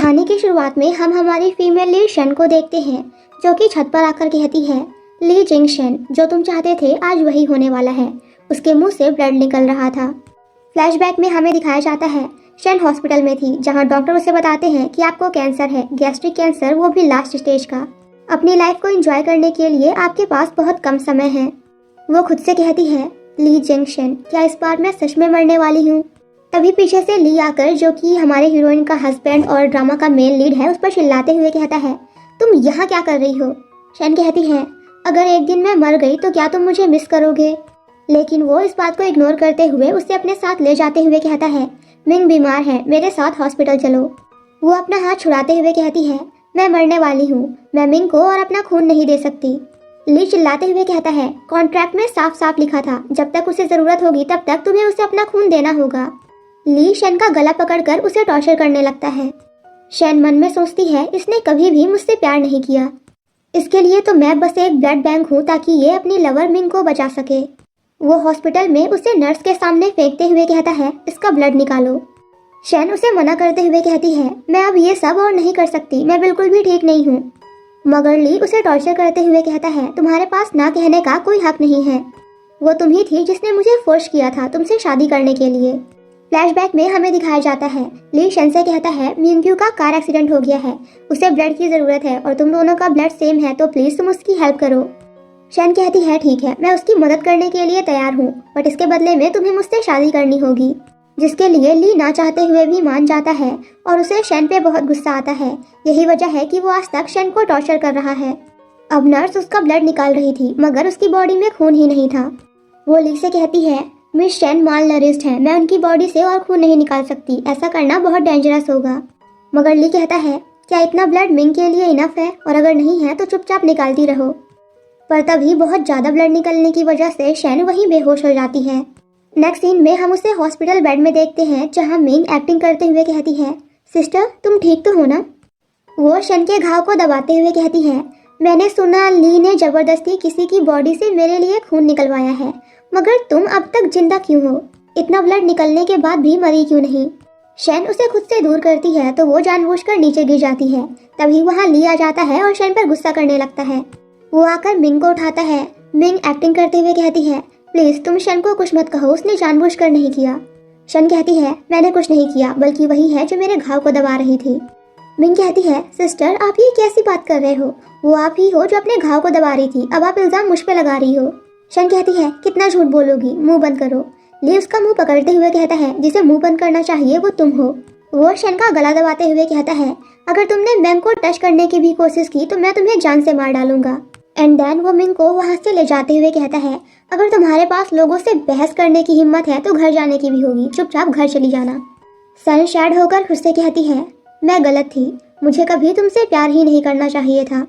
कहानी की शुरुआत में हम हमारी फीमेल लीड शन को देखते हैं, जो कि छत पर आकर कहती है, ली जिंग शन, जो तुम चाहते थे आज वही होने वाला है। उसके मुंह से ब्लड निकल रहा था। फ्लैशबैक में हमें दिखाया जाता है शन हॉस्पिटल में थी, जहां डॉक्टर उसे बताते हैं कि आपको कैंसर है, गैस्ट्रिक कैंसर, वो भी लास्ट स्टेज का। अपनी लाइफ को एंजॉय करने के लिए आपके पास बहुत कम समय है। वो खुद से कहती है, ली जिंग शन, क्या इस बार मैं सच में मरने वाली हूँ? तभी पीछे से ली आकर, जो कि हमारे हीरोइन का हस्बैंड और ड्रामा का मेन लीड है, उस पर चिल्लाते हुए कहता है, तुम यहाँ क्या कर रही हो? शन कहती है, अगर एक दिन मैं मर गई तो क्या तुम मुझे मिस करोगे? लेकिन वो इस बात को इग्नोर करते हुए उसे अपने साथ ले जाते हुए कहता है, मिंग बीमार है, मेरे साथ हॉस्पिटल चलो। वो अपना हाथ छुड़ाते हुए कहती है, मैं मरने वाली हूँ, मैं मिंग को और अपना खून नहीं दे सकती। ली चिल्लाते हुए कहता है, कॉन्ट्रैक्ट में साफ साफ लिखा था, जब तक उसे जरूरत होगी तब तक तुम्हें उसे अपना खून देना होगा। ली शन का गला पकड़कर उसे टॉर्चर करने लगता है। शन मन में सोचती है, इसने कभी भी मुझसे प्यार नहीं किया, इसके लिए तो मैं बस एक ब्लड बैंक हूँ ताकि ये अपनी लवर मिंग को बचा सके। वो हॉस्पिटल में उसे नर्स के सामने फेंकते हुए कहता है, इसका ब्लड निकालो। शन उसे मना करते हुए कहती है, मैं अब ये सब और नहीं कर सकती, मैं बिल्कुल भी ठीक नहीं हूँ। मगर ली उसे टॉर्चर करते हुए कहता है, तुम्हारे पास ना कहने का कोई हक नहीं है, वो तुम ही थी जिसने मुझे फोर्स किया था तुमसे शादी करने के लिए। फ्लैशबैक में हमें दिखाया जाता है, ली शन से कहता है, मिंग्यू का कार एक्सीडेंट हो गया है, उसे ब्लड की जरूरत है और तुम दोनों का ब्लड सेम है, तो प्लीज तुम उसकी हेल्प करो। शन कहती है, ठीक है, मैं उसकी मदद करने के लिए तैयार हूँ, बट इसके बदले में तुम्हें मुझसे शादी करनी होगी। जिसके लिए ली ना चाहते हुए भी मान जाता है और उसे शन पे बहुत गुस्सा आता है। यही वजह है कि वो आज तक शन को टॉर्चर कर रहा है। अब नर्स उसका ब्लड निकाल रही थी, मगर उसकी बॉडी में खून ही नहीं था। वो ली से कहती है, मिस शन माल नरिश्ड है, मैं उनकी बॉडी से और खून नहीं निकाल सकती, ऐसा करना बहुत डेंजरस होगा। मगर ली कहता है, क्या इतना ब्लड मिंग के लिए इनफ है, और अगर नहीं है तो चुपचाप निकालती रहो। पर तभी बहुत ज़्यादा ब्लड निकलने की वजह से शन वहीं बेहोश हो जाती है। नेक्स्ट सीन में हम उसे हॉस्पिटल बेड में देखते हैं, जहाँ मिंग एक्टिंग करते हुए कहती है, सिस्टर तुम ठीक तो हो ना? वो शन के घाव को दबाते हुए कहती है, मैंने सुना ली ने जबरदस्ती किसी की बॉडी से मेरे लिए खून निकलवाया है, मगर तुम अब तक जिंदा क्यों हो? इतना ब्लड निकलने के बाद भी मरी क्यों नहीं? शन उसे खुद से दूर करती है तो वो जानबूझकर नीचे गिर जाती है। तभी वहाँ ली आ जाता है और शन पर गुस्सा करने लगता है। वो आकर मिंग को उठाता है। मिंग एक्टिंग करते हुए कहती है, प्लीज तुम शन को कुछ मत कहो, उसने जानबूझकर नहीं किया। शन कहती है, मैंने कुछ नहीं किया, बल्कि वही है जो मेरे घाव को दबा रही थी। मिंग कहती है, सिस्टर आप ये कैसी बात कर रहे हो? वो आप ही हो जो अपने घाव को दबा रही थी, अब आप इल्जाम मुझ पे लगा रही हो। शन कहती है, कितना झूठ बोलोगी, मुंह बंद करो। ली उसका मुंह पकड़ते हुए कहता है, जिसे मुंह बंद करना चाहिए वो तुम हो। वो शन का गला दबाते हुए कहता है, अगर तुमने मिंग को टच करने की भी कोशिश की तो मैं तुम्हें जान से मार डालूंगा। एंड देन वो मिंग को वहाँ से ले जाते हुए कहता है, अगर तुम्हारे पास लोगों से बहस करने की हिम्मत है तो घर जाने की भी होगी, चुपचाप घर चली जाना। सन शैड होकर खुद से कहती है, मैं गलत थी, मुझे कभी तुमसे प्यार ही नहीं करना चाहिए था।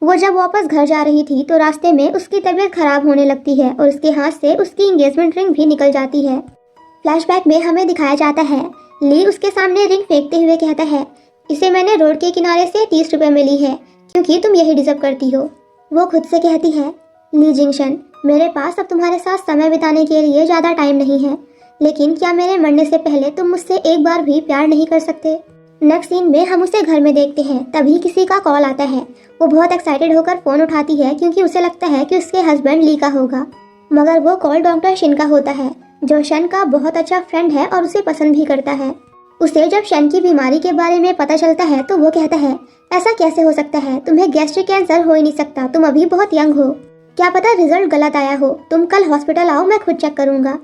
वो जब वापस घर जा रही थी तो रास्ते में उसकी तबीयत खराब होने लगती है और उसके हाथ से उसकी एंगेजमेंट रिंग भी निकल जाती है। फ्लैशबैक में हमें दिखाया जाता है, ली उसके सामने रिंग फेंकते हुए कहता है, इसे मैंने रोड के किनारे से 30 रुपए में ली है, क्योंकि तुम यही डिजर्व करती हो। वो खुद से कहती है, ली जिंग शन, मेरे पास अब तुम्हारे साथ समय बिताने के लिए ज़्यादा टाइम नहीं है, लेकिन क्या मेरे मरने से पहले तुम मुझसे एक बार भी प्यार नहीं कर सकते? नेक्स्ट सीन में हम उसे घर में देखते हैं। तभी किसी का कॉल आता है। वो बहुत एक्साइटेड होकर फ़ोन उठाती है, क्योंकि उसे लगता है कि उसके हस्बैंड ली का होगा। मगर वो कॉल डॉक्टर शन का होता है, जो शन का बहुत अच्छा फ्रेंड है और उसे पसंद भी करता है। उसे जब शन की बीमारी के बारे में पता चलता है तो वो कहता है, ऐसा कैसे हो सकता है, तुम्हें गैस्ट्रिक कैंसर हो ही नहीं सकता, तुम अभी बहुत यंग हो, क्या पता रिजल्ट गलत आया हो, तुम कल हॉस्पिटल आओ, मैं खुद चेक करूंगा।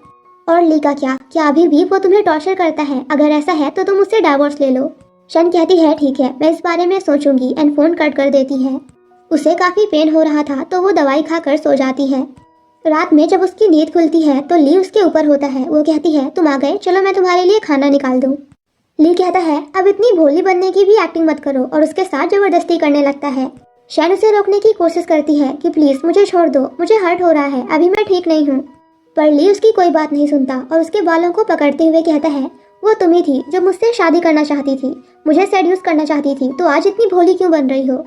और ली का क्या अभी भी वो तुम्हें टॉर्चर करता है? अगर ऐसा है तो तुम उससे डाइवोर्स ले लो। शन कहती है, ठीक है, मैं इस बारे में सोचूंगी, एंड फोन कट कर देती है। उसे काफी पेन हो रहा था तो वो दवाई खाकर सो जाती है। रात में जब उसकी नींद खुलती है तो ली उसके ऊपर होता है। वो कहती है, तुम आ गए, चलो मैं तुम्हारे लिए खाना निकाल दूं। ली कहता है, अब इतनी भोली बनने की भी एक्टिंग मत करो, और उसके साथ जबरदस्ती करने लगता है। शन उसे रोकने की कोशिश करती है कि प्लीज मुझे छोड़ दो, मुझे हर्ट हो रहा है, अभी मैं ठीक नहीं हूँ। पर ली उसकी कोई बात नहीं सुनता और उसके बालों को पकड़ते हुए कहता है, वो तुम ही थी जो मुझसे शादी करना चाहती थी, मुझे सेड्यूस करना चाहती थी, तो आज इतनी भोली क्यों बन रही हो?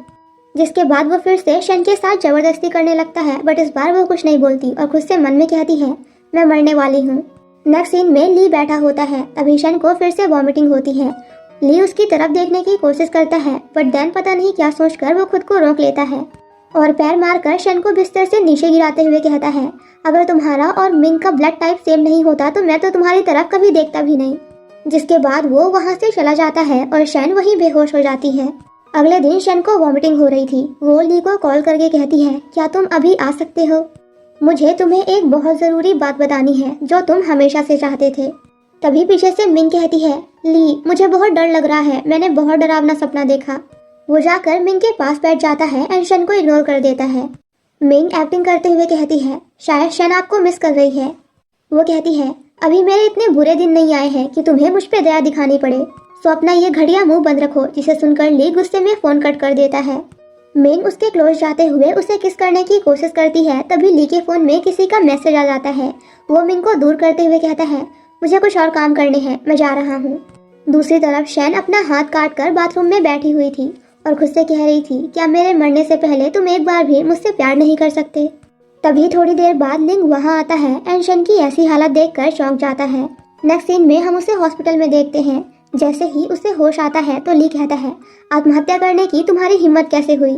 जिसके बाद वो फिर से शन के साथ जबरदस्ती करने लगता है, बट इस बार वो कुछ नहीं बोलती और खुद से मन में कहती है, मैं मरने वाली हूँ। नेक्स्ट सीन में ली बैठा होता है। तभी शन को फिर से वॉमिटिंग होती है। ली उसकी तरफ देखने की कोशिश करता है, बट देन पता नहीं क्या सोचकर वो खुद को रोक लेता है और पैर मारकर शन को बिस्तर से नीचे गिराते हुए कहता है, अगर तुम्हारा और मिंग का ब्लड टाइप सेम नहीं होता तो मैं तो तुम्हारी तरफ कभी देखता भी नहीं। जिसके बाद वो वहाँ से चला जाता है और शन वहीं बेहोश हो जाती है। अगले दिन शन को वॉमिटिंग हो रही थी। वो ली को कॉल करके कहती है, क्या तुम अभी आ सकते हो? मुझे तुम्हें एक बहुत ज़रूरी बात बतानी है जो तुम हमेशा से चाहते थे। तभी पीछे से मिंग कहती है, ली मुझे बहुत डर लग रहा है, मैंने बहुत डरावना सपना देखा। वो जाकर मिंग के पास बैठ जाता है एंड शन को इग्नोर कर देता है। मिंग एक्टिंग करते हुए कहती है, शायद शन आपको मिस कर रही है। वो कहती है, अभी मेरे इतने बुरे दिन नहीं आए हैं कि तुम्हें मुझ पे दया दिखानी पड़े, सो अपना ये घड़िया मुंह बंद रखो। जिसे सुनकर ली गुस्से में फोन कट कर देता है। मिंग उसके क्लोज जाते हुए उसे किस करने की कोशिश करती है, तभी ली के फोन में किसी का मैसेज आ जाता है। वो मिंग को दूर करते हुए कहता है, मुझे कुछ और काम करने हैं, मैं जा रहा हूँ। दूसरी तरफ शैन अपना हाथ काट कर बाथरूम में बैठी हुई थी और खुद से कह रही थी, क्या मेरे मरने से पहले तुम एक बार भी मुझसे प्यार नहीं कर सकते? तभी थोड़ी देर बाद लिंग वहाँ आता है एंड शन की ऐसी हालत देखकर चौंक जाता है। नेक्स्ट सीन में हम उसे हॉस्पिटल में देखते हैं। जैसे ही उसे होश आता है तो ली कहता है, आत्महत्या करने की तुम्हारी हिम्मत कैसे हुई?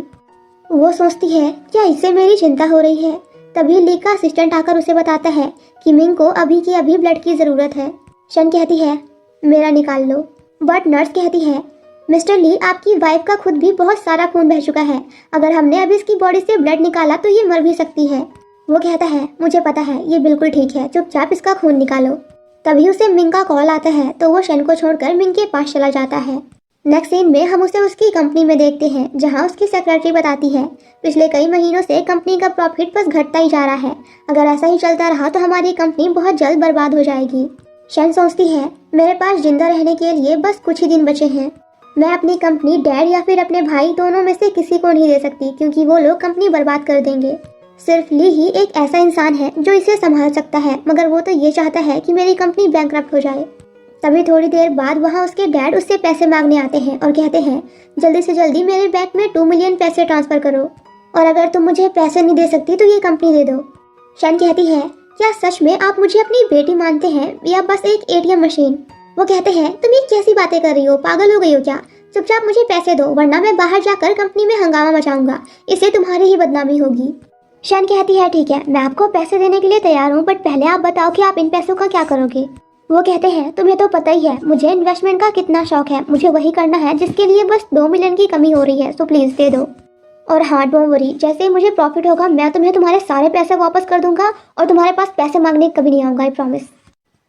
वो सोचती है, क्या इससे मेरी चिंता हो रही है? तभी ली का असिस्टेंट आकर उसे बताता है कि मिंग को अभी की अभी ब्लड की ज़रूरत है। शन कहती है, मेरा निकाल लो। बट नर्स कहती है, मिस्टर ली आपकी वाइफ का खुद भी बहुत सारा खून बह चुका है, अगर हमने अभी इसकी बॉडी से ब्लड निकाला तो ये मर भी सकती है। वो कहता है, मुझे पता है, ये बिल्कुल ठीक है, चुपचाप इसका खून निकालो। तभी उसे मिंग का कॉल आता है तो वो शन को छोड़कर मिंग के पास चला जाता है। नेक्स्ट सीन में हम उसे उसकी कंपनी में देखते हैं जहां उसकी सेक्रेटरी बताती है, पिछले कई महीनों से कंपनी का प्रॉफिट बस घटता ही जा रहा है, अगर ऐसा ही चलता रहा तो हमारी कंपनी बहुत जल्द बर्बाद हो जाएगी। शन सोचती है, मेरे पास जिंदा रहने के लिए बस कुछ ही दिन बचे हैं, मैं अपनी कंपनी डैड या फिर अपने भाई दोनों में से किसी को नहीं दे सकती क्योंकि वो लोग कंपनी बर्बाद कर देंगे। सिर्फ ली ही एक ऐसा इंसान है जो इसे संभाल सकता है, मगर वो तो ये चाहता है कि मेरी कंपनी बैंकरप्ट हो जाए। तभी थोड़ी देर बाद वहाँ उसके डैड उससे पैसे मांगने आते हैं और कहते हैं, जल्दी से जल्दी मेरे बैंक में 2 मिलियन पैसे ट्रांसफर करो, और अगर तुम मुझे पैसे नहीं दे सकती तो ये कंपनी दे दो। शन कहती है, क्या सच में आप मुझे अपनी बेटी मानते हैं या बस एक ATM मशीन? वो कहते हैं, तुम ये कैसी बातें कर रही हो, पागल हो गई हो क्या? चुपचाप मुझे पैसे दो वरना मैं बाहर जाकर कंपनी में हंगामा मचाऊंगा, इससे तुम्हारी ही बदनामी होगी। शन कहती है, ठीक है, मैं आपको पैसे देने के लिए तैयार हूँ, बट पहले आप बताओ कि आप इन पैसों का क्या करोगे? वो कहते हैं, तुम्हें तो पता ही है मुझे इन्वेस्टमेंट का कितना शौक है, मुझे वही करना है जिसके लिए बस 2 मिलियन की कमी हो रही है, सो प्लीज़ दे दो। और हाँ, डोंट वरी, जैसे ही मुझे प्रॉफिट होगा मैं तुम्हें तुम्हारे सारे पैसे वापस कर दूंगा और तुम्हारे पास पैसे मांगने कभी नहीं आऊँगा, आई प्रॉमिस।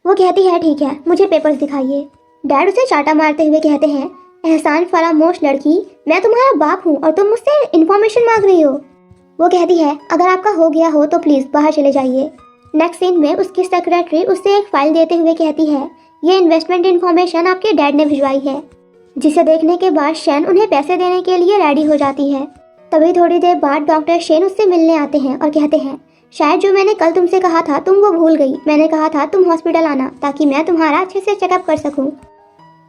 वो कहती है, ठीक है, मुझे पेपर्स दिखाइए। डैड उसे चाटा मारते हुए कहते हैं, एहसान फरामोश लड़की, मैं तुम्हारा बाप हूँ और तुम मुझसे इन्फॉर्मेशन मांग रही हो। वो कहती है, अगर आपका हो गया हो तो प्लीज़ बाहर चले जाइए। नेक्स्ट सीन में उसकी सेक्रेटरी उससे एक फाइल देते हुए कहती है, ये इन्वेस्टमेंट इन्फॉर्मेशन आपके डैड ने भिजवाई है। जिसे देखने के बाद शैन उन्हें पैसे देने के लिए रेडी हो जाती है। तभी थोड़ी देर बाद डॉक्टर शेन उससे मिलने आते हैं और कहते हैं, शायद जो मैंने कल तुमसे कहा था तुम वो भूल गई, मैंने कहा था तुम हॉस्पिटल आना ताकि मैं तुम्हारा अच्छे से चेकअप कर सकूं।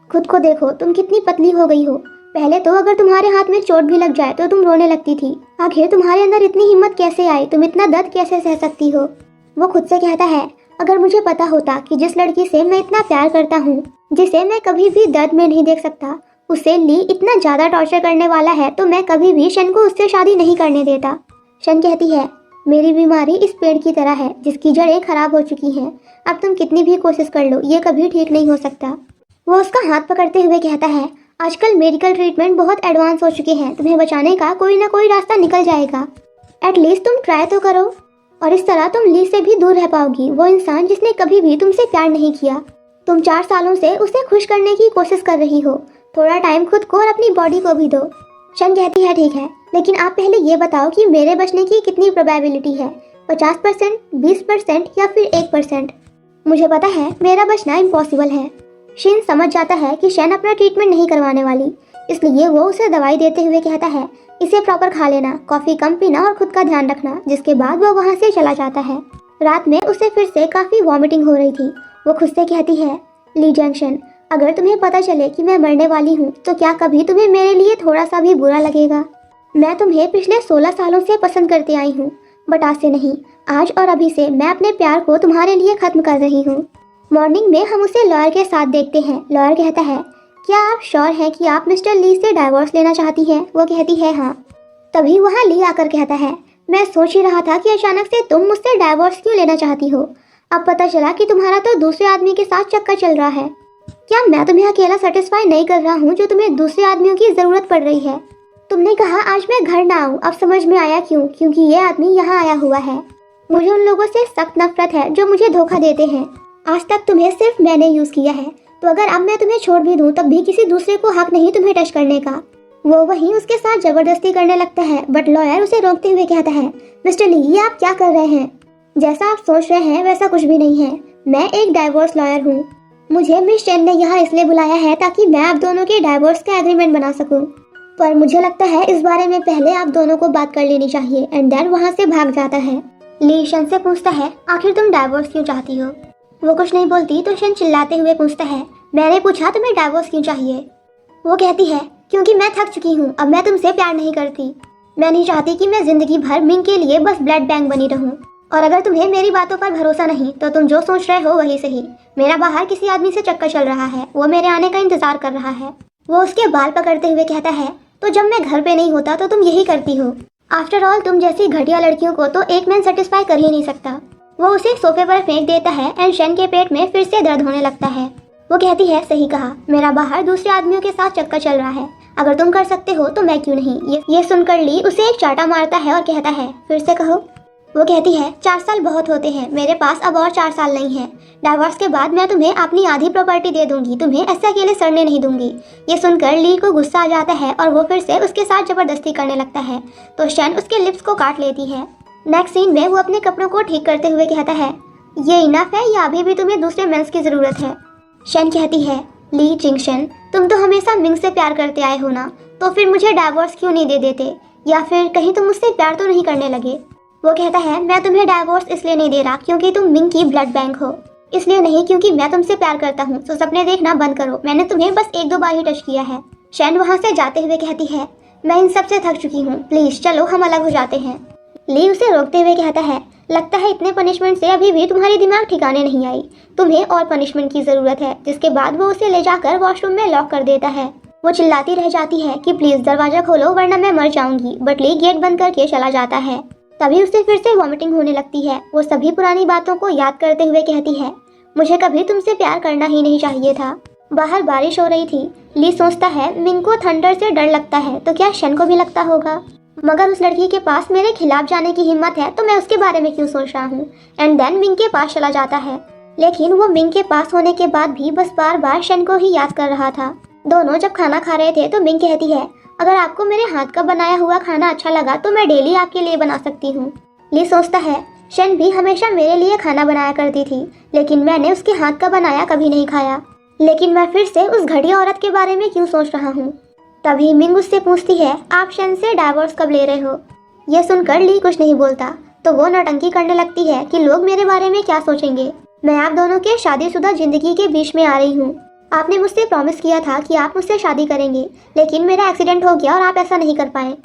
खुद को देखो, तुम कितनी पतली हो गई हो, पहले तो अगर तुम्हारे हाथ में चोट भी लग जाए तो तुम रोने लगती थी, आखिर तुम्हारे अंदर इतनी हिम्मत कैसे आई, तुम इतना दर्द कैसे सह सकती हो? वो खुद से कहता है, अगर मुझे पता होता कि जिस लड़की से मैं इतना प्यार करता हूँ, जिसे मैं कभी भी दर्द में नहीं देख सकता, उसे ली इतना ज़्यादा टॉर्चर करने वाला है तो मैं कभी भी शन को उससे शादी नहीं करने देता। शन कहती है, मेरी बीमारी इस पेड़ की तरह है जिसकी जड़ें खराब हो चुकी हैं, अब तुम कितनी भी कोशिश कर लो ये कभी ठीक नहीं हो सकता। वो उसका हाथ पकड़ते हुए कहता है, आजकल मेडिकल ट्रीटमेंट बहुत एडवांस हो चुके हैं, तुम्हें बचाने का कोई ना कोई रास्ता निकल जाएगा, एटलीस्ट तुम ट्राई तो करो, और इस तरह तुम ली से भी दूर रह पाओगी, वो इंसान जिसने कभी भी तुमसे प्यार नहीं किया। तुम 4 सालों से उसे खुश करने की कोशिश कर रही हो, थोड़ा टाइम खुद को और अपनी बॉडी को भी दो। शन कहती है, ठीक है, लेकिन आप पहले ये बताओ कि मेरे बचने की कितनी प्रोबेबिलिटी है, 50%, 20% या फिर 1%? मुझे पता है मेरा बचना इम्पॉसिबल है। शिन समझ जाता है कि शन अपना ट्रीटमेंट नहीं करवाने वाली, इसलिए वो उसे दवाई देते हुए कहता है, इसे प्रॉपर खा लेना, कॉफ़ी कम पीना और खुद का ध्यान रखना। जिसके बाद वो वहाँ से चला जाता है। रात में उसे फिर से काफ़ी वॉमिटिंग हो रही थी। वो खुद से कहती है, ली जंक्शन, अगर तुम्हें पता चले कि मैं मरने वाली हूँ तो क्या कभी तुम्हें मेरे लिए थोड़ा सा भी बुरा लगेगा? मैं तुम्हें पिछले 16 सालों से पसंद करती आई हूँ, बट आज से नहीं, आज और अभी से मैं अपने प्यार को तुम्हारे लिए ख़त्म कर रही हूँ। मॉर्निंग में हम उसे लॉयर के साथ देखते हैं। लॉयर कहता है, क्या आप श्योर हैं कि आप मिस्टर ली से डाइवोर्स लेना चाहती हैं? वो कहती है हाँ। तभी वहाँ ली आकर कहता है, मैं सोच ही रहा था कि अचानक से तुम मुझसे डाइवोर्स क्यों लेना चाहती हो। अब पता चला कि तुम्हारा तो दूसरे आदमी के साथ चक्कर चल रहा है। क्या मैं तुम्हें अकेला सेटिस्फाई नहीं कर रहा हूँ जो तुम्हें दूसरे आदमियों की जरूरत पड़ रही है? तुमने कहा आज मैं घर ना आऊँ, अब समझ में आया क्यों, क्योंकि ये आदमी यहाँ आया हुआ है। मुझे उन लोगों से सख्त नफरत है जो मुझे धोखा देते हैं। आज तक तुम्हें सिर्फ मैंने यूज किया है, तो अगर अब मैं तुम्हें छोड़ भी दूं तब भी किसी दूसरे को हक नहीं तुम्हें टच करने का। वो वहीं उसके साथ जबरदस्ती करने लगता है, बट लॉयर उसे रोकते हुए कहता है, मिस्टर ली ये आप क्या कर रहे हैं? जैसा आप सोच रहे हैं वैसा कुछ भी नहीं है। मैं एक डाइवोर्स लॉयर हूँ। मुझे मिस चेन ने यहाँ इसलिए बुलाया है ताकि मैं आप दोनों के डाइवोर्स का एग्रीमेंट बना सकूँ। पर मुझे लगता है इस बारे में पहले आप दोनों को बात कर लेनी चाहिए। एंड देन वहाँ से भाग जाता है। ली शन से पूछता है, आखिर तुम डाइवोर्स क्यों चाहती हो? वो कुछ नहीं बोलती तो शन चिल्लाते हुए पूछता है, मैंने पूछा तुम्हें डाइवोर्स क्यों चाहिए? वो कहती है, क्योंकि मैं थक चुकी हूँ, अब मैं तुमसे प्यार नहीं करती। मैं नहीं चाहती कि मैं जिंदगी भर मिंग के लिए बस ब्लड बैंक बनी रहूँ। और अगर तुम्हें मेरी बातों पर भरोसा नहीं तो तुम जो सोच रहे हो वही सही। मेरा बाहर किसी आदमी से चक्कर चल रहा है, वो मेरे आने का इंतजार कर रहा है। वो उसके बाल पकड़ते हुए कहता है, तो जब मैं घर पे नहीं होता तो तुम यही करती हो। आफ्टर ऑल तुम जैसी घटिया लड़कियों को तो एक मैन सेटिस्फाई कर ही नहीं सकता। वो उसे सोफे पर फेंक देता है एंड शन के पेट में फिर से दर्द होने लगता है। वो कहती है, सही कहा, मेरा बाहर दूसरे आदमियों के साथ चक्कर चल रहा है। अगर तुम कर सकते हो तो मैं क्यों नहीं। ये सुनकर ली उसे एक चाटा मारता है और कहता है, फिर से कहो। वो कहती है, 4 साल बहुत होते हैं, मेरे पास अब और 4 साल नहीं है। डाइवोर्स के बाद मैं तुम्हें अपनी आधी प्रॉपर्टी दे दूंगी, तुम्हें ऐसे अकेले सड़ने नहीं दूंगी। ये सुनकर ली को गुस्सा आ जाता है और वो फिर से उसके साथ जबरदस्ती करने लगता है, तो शन उसके लिप्स को काट लेती है। नेक्स्ट सीन में वो अपने कपड़ों को ठीक करते हुए कहता है, ये इनफ है या अभी भी तुम्हें दूसरे मेंस की जरूरत है? शन कहती है, ली जिंगशन, तुम तो हमेशा मिंग से प्यार करते आए हो ना, तो फिर मुझे डाइवोर्स क्यों नहीं दे देते? या फिर कहीं तुम मुझसे प्यार तो नहीं करने लगे? वो कहता है, मैं तुम्हें डाइवोर्स इसलिए नहीं दे रहा क्योंकि तुम मिंग की ब्लड बैंक हो, इसलिए नहीं क्योंकि मैं तुमसे प्यार करता हूँ। तो सपने देखना बंद करो, मैंने तुम्हें बस 1-2 बार ही टच किया है। शन वहाँ से जाते हुए कहती है, मैं इन सब से थक चुकी हूँ, प्लीज चलो हम अलग हो जाते हैं। ली उसे रोकते हुए कहता है, लगता है इतने पनिशमेंट से अभी भी तुम्हारी दिमाग ठिकाने नहीं आई, तुम्हें और पनिशमेंट की जरूरत है। जिसके बाद वो उसे ले जाकर वॉशरूम में लॉक कर देता है। वो चिल्लाती रह जाती है कि प्लीज दरवाजा खोलो वरना मैं मर जाऊंगी, बट ली गेट बंद करके चला जाता है। तभी उसे फिर से वॉमिटिंग होने लगती है। वो सभी पुरानी बातों को याद करते हुए कहती है, मुझे कभी तुमसे प्यार करना ही नहीं चाहिए था। बाहर बारिश हो रही थी। ली सोचता है, मिंग को थंडर से डर लगता है तो क्या शन को भी लगता होगा? मगर उस लड़की के पास मेरे खिलाफ जाने की हिम्मत है तो मैं उसके बारे में क्यों सोच रहा हूँ। एंड देन मिंग के पास चला जाता है, लेकिन वो मिंग के पास होने के बाद भी बस बार बार शन को ही याद कर रहा था। दोनों जब खाना खा रहे थे तो मिंग कहती है, अगर आपको मेरे हाथ का बनाया हुआ खाना अच्छा लगा तो मैं डेली आपके लिए बना सकती हूँ। ली सोचता है, शन भी हमेशा मेरे लिए खाना बनाया करती थी, लेकिन मैंने उसके हाथ का बनाया कभी नहीं खाया। लेकिन मैं फिर से उस घटिया औरत के बारे में क्यों सोच रहा हूँ? तभी मिंग उससे पूछती है, आप शन से डाइवोर्स कब ले रहे हो? यह सुनकर ली कुछ नहीं बोलता, तो वो नौटंकी करने लगती है कि लोग मेरे बारे में क्या सोचेंगे। मैं आप दोनों के शादीशुदा जिंदगी के बीच में आ रही हूँ। आपने मुझसे प्रॉमिस किया था कि आप मुझसे शादी करेंगे, लेकिन मेरा एक्सीडेंट हो गया और आप ऐसा नहीं कर पाए।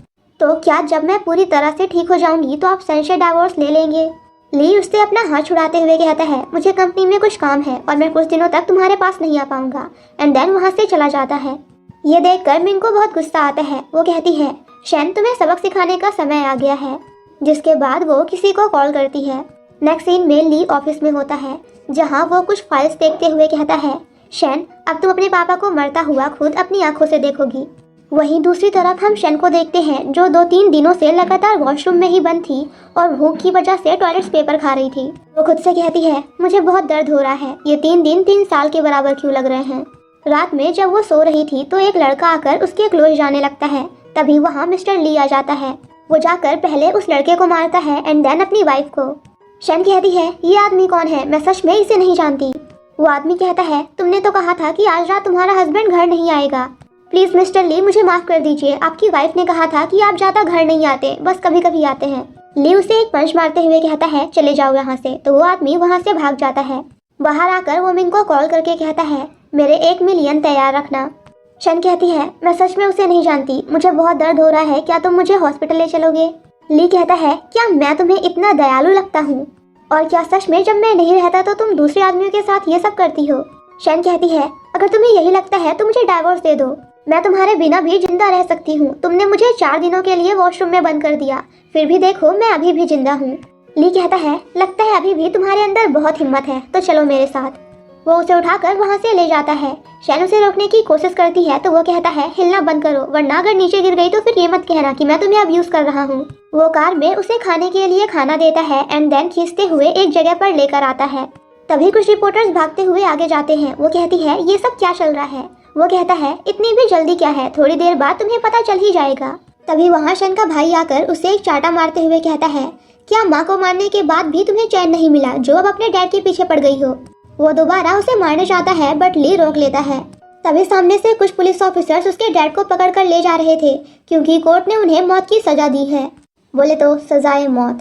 तो क्या जब मैं पूरी तरह से ठीक हो जाऊंगी तो आप शन से डाइवोर्स ले लेंगे? ली उससे अपना हाथ छुड़ाते हुए कहता है, मुझे कंपनी में कुछ काम है और मैं कुछ दिनों तक तुम्हारे पास नहीं आ पाऊंगा। एंड देन वहाँ से चला जाता है। ये देखकर मिंग को बहुत गुस्सा आता है। वो कहती है, शन तुम्हें सबक सिखाने का समय आ गया है। जिसके बाद वो किसी को कॉल करती है। नेक्स्ट सीन में ली ऑफिस में होता है, जहाँ वो कुछ फाइल्स देखते हुए कहता है, शन अब तुम अपने पापा को मरता हुआ खुद अपनी आंखों से देखोगी। वहीं दूसरी तरफ हम शन को देखते हैं, जो 2-3 दिनों से लगातार वॉशरूम में ही बंद थी और भूख की वजह से टॉयलेट पेपर खा रही थी। वो खुद से कहती है, मुझे बहुत दर्द हो रहा है, ये 3 दिन 3 साल के बराबर क्यों लग रहे हैं। रात में जब वो सो रही थी तो एक लड़का आकर उसके क्लोज जाने लगता है। तभी वहाँ मिस्टर ली आ जाता है। वो जाकर पहले उस लड़के को मारता है एंड देन अपनी वाइफ को। शन कहती है, ये आदमी कौन है, मैं सच में इसे नहीं जानती। वो आदमी कहता है, तुमने तो कहा था कि आज रात तुम्हारा हस्बैंड घर नहीं आएगा। प्लीज मिस्टर ली मुझे माफ कर दीजिए, आपकी वाइफ ने कहा था कि आप ज्यादा घर नहीं आते, बस कभी कभी आते हैं। ली उसे एक पंच मारते हुए कहता है, चले जाओ यहाँ से। तो वो आदमी वहाँ से भाग जाता है। बाहर आकर वो मिंग को कॉल करके कहता है, मेरे 1 मिलियन तैयार रखना। शन कहती है, मैं सच में उसे नहीं जानती, मुझे बहुत दर्द हो रहा है, क्या तुम मुझे हॉस्पिटल ले चलोगे? ली कहता है, क्या मैं तुम्हें इतना दयालु लगता हूँ? और क्या सच में जब मैं नहीं रहता तो तुम दूसरे आदमियों के साथ ये सब करती हो? शन कहती है, अगर तुम्हें यही लगता है तो मुझे डाइवोर्स दे दो। मैं तुम्हारे बिना भी जिंदा रह सकती हूँ। तुमने मुझे 4 दिनों के लिए वॉशरूम में बंद कर दिया, फिर भी देखो मैं अभी भी जिंदा हूँ। ली कहता है, लगता है अभी भी तुम्हारे अंदर बहुत हिम्मत है, तो चलो मेरे साथ। वो उसे उठाकर वहाँ से ले जाता है। शन उसे रोकने की कोशिश करती है तो वो कहता है, हिलना बंद करो, वरना अगर नीचे गिर गई तो फिर ये मत कहना कि मैं तुम्हें अब्यूज कर रहा हूँ। वो कार में उसे खाने के लिए खाना देता है एंड देन खींचते हुए एक जगह पर लेकर आता है। तभी कुछ रिपोर्टर्स भागते हुए आगे जाते हैं। वो कहती है, ये सब क्या चल रहा है? वो कहता है, इतनी भी जल्दी क्या है, थोड़ी देर बाद तुम्हें पता चल ही जाएगा। तभी वहाँ शन का भाई आकर उसे एक चाटा मारते हुए कहता है, क्या माँ को मारने के बाद भी तुम्हें चैन नहीं मिला जो अब अपने डैड के पीछे पड़ गई हो? वो दोबारा उसे मारना चाहता है बट ली रोक लेता है। तभी सामने से कुछ पुलिस ऑफिसर्स उसके डैड को पकड़कर ले जा रहे थे क्योंकि कोर्ट ने उन्हें मौत की सजा दी है। बोले तो सजाए मौत।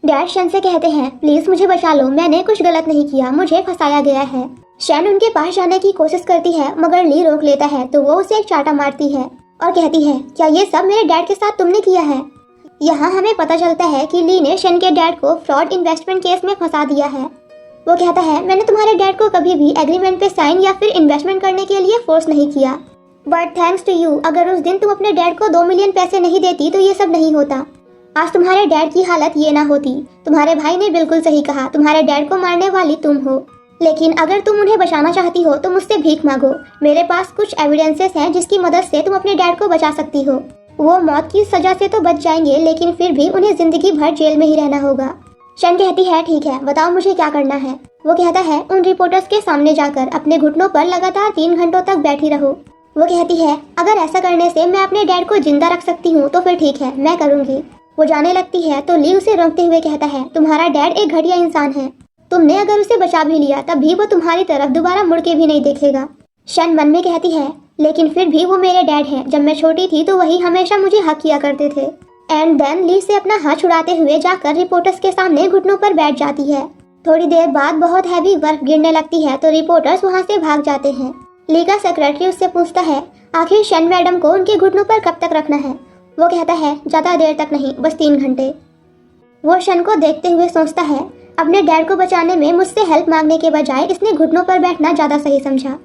डैड शन से कहते हैं, प्लीज मुझे बचा लो, मैंने कुछ गलत नहीं किया, मुझे फंसाया गया है। शन उनके पास जाने की कोशिश करती है मगर ली रोक लेता है तो वो उसे एक चाटा मारती है और कहती है, क्या ये सब मेरे डैड के साथ तुमने किया है? यहाँ हमें पता चलता है कि ली ने शन के डैड को फ्रॉड इन्वेस्टमेंट केस में फंसा दिया है। वो कहता है, मैंने तुम्हारे डैड को कभी भी एग्रीमेंट पे साइन या फिर इन्वेस्टमेंट करने के लिए फोर्स नहीं किया, बट थैंक्स टू यू, अगर उस दिन तुम अपने डैड को 2 मिलियन पैसे नहीं देती तो ये सब नहीं होता। आज तुम्हारे डैड की हालत ये ना होती। तुम्हारे भाई ने बिल्कुल सही कहा, तुम्हारे डैड को मारने वाली तुम हो, लेकिन अगर तुम उन्हें बचाना चाहती हो तो मुझसे भीख मांगो। मेरे पास कुछ एविडेंसेस हैं जिसकी मदद से तुम अपने डैड को बचा सकती हो। वो मौत की सजा से तो बच जाएंगे लेकिन फिर भी उन्हें जिंदगी भर जेल में ही रहना होगा। शन कहती है, ठीक है, बताओ मुझे क्या करना है। वो कहता है, उन रिपोर्टर्स के सामने जाकर अपने घुटनों पर लगातार 3 घंटों तक बैठी रहो। वो कहती है, अगर ऐसा करने से मैं अपने डैड को जिंदा रख सकती हूँ तो फिर ठीक है, मैं करूँगी। वो जाने लगती है तो ली उसे रोकते हुए कहता है, तुम्हारा डैड एक घटिया इंसान है, तुमने अगर उसे बचा भी लिया तब भी वो तुम्हारी तरफ दोबारा मुड़ के भी नहीं देखेगा। शन मन में कहती है, लेकिन फिर भी वो मेरे डैड हैं, जब मैं छोटी थी तो वही हमेशा मुझे हक किया करते थे। एंड देन ली से अपना हाथ छुड़ाते हुए जाकर रिपोर्टर्स के सामने घुटनों पर बैठ जाती है। थोड़ी देर बाद बहुत हैवी बर्फ गिरने लगती है तो रिपोर्टर्स वहाँ से भाग जाते हैं। ली का सेक्रेटरी उससे पूछता है, आखिर शन मैडम को उनके घुटनों पर कब तक रखना है? वो कहता है, ज्यादा देर तक नहीं, बस 3 घंटे। वो शन को देखते हुए सोचता है, अपने डैड को बचाने में मुझसे हेल्प मांगने के बजाय इसने घुटनों पर बैठना ज्यादा सही समझा।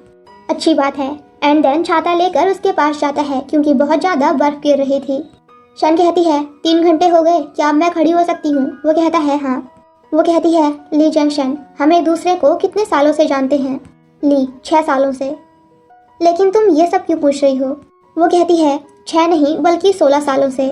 अच्छी बात है। एंड देन छाता लेकर उसके पास जाता है क्योंकि बहुत ज्यादा बर्फ गिर रही थी। शन कहती है, 3 घंटे हो गए, क्या अब मैं खड़ी हो सकती हूँ? वो कहता है, हाँ। वो कहती है, ली जंक्शन, हम एक दूसरे को कितने सालों से जानते हैं? ली, 6 सालों से। लेकिन तुम ये सब क्यों पूछ रही हो? वो कहती है, 6 नहीं बल्कि 16 सालों से।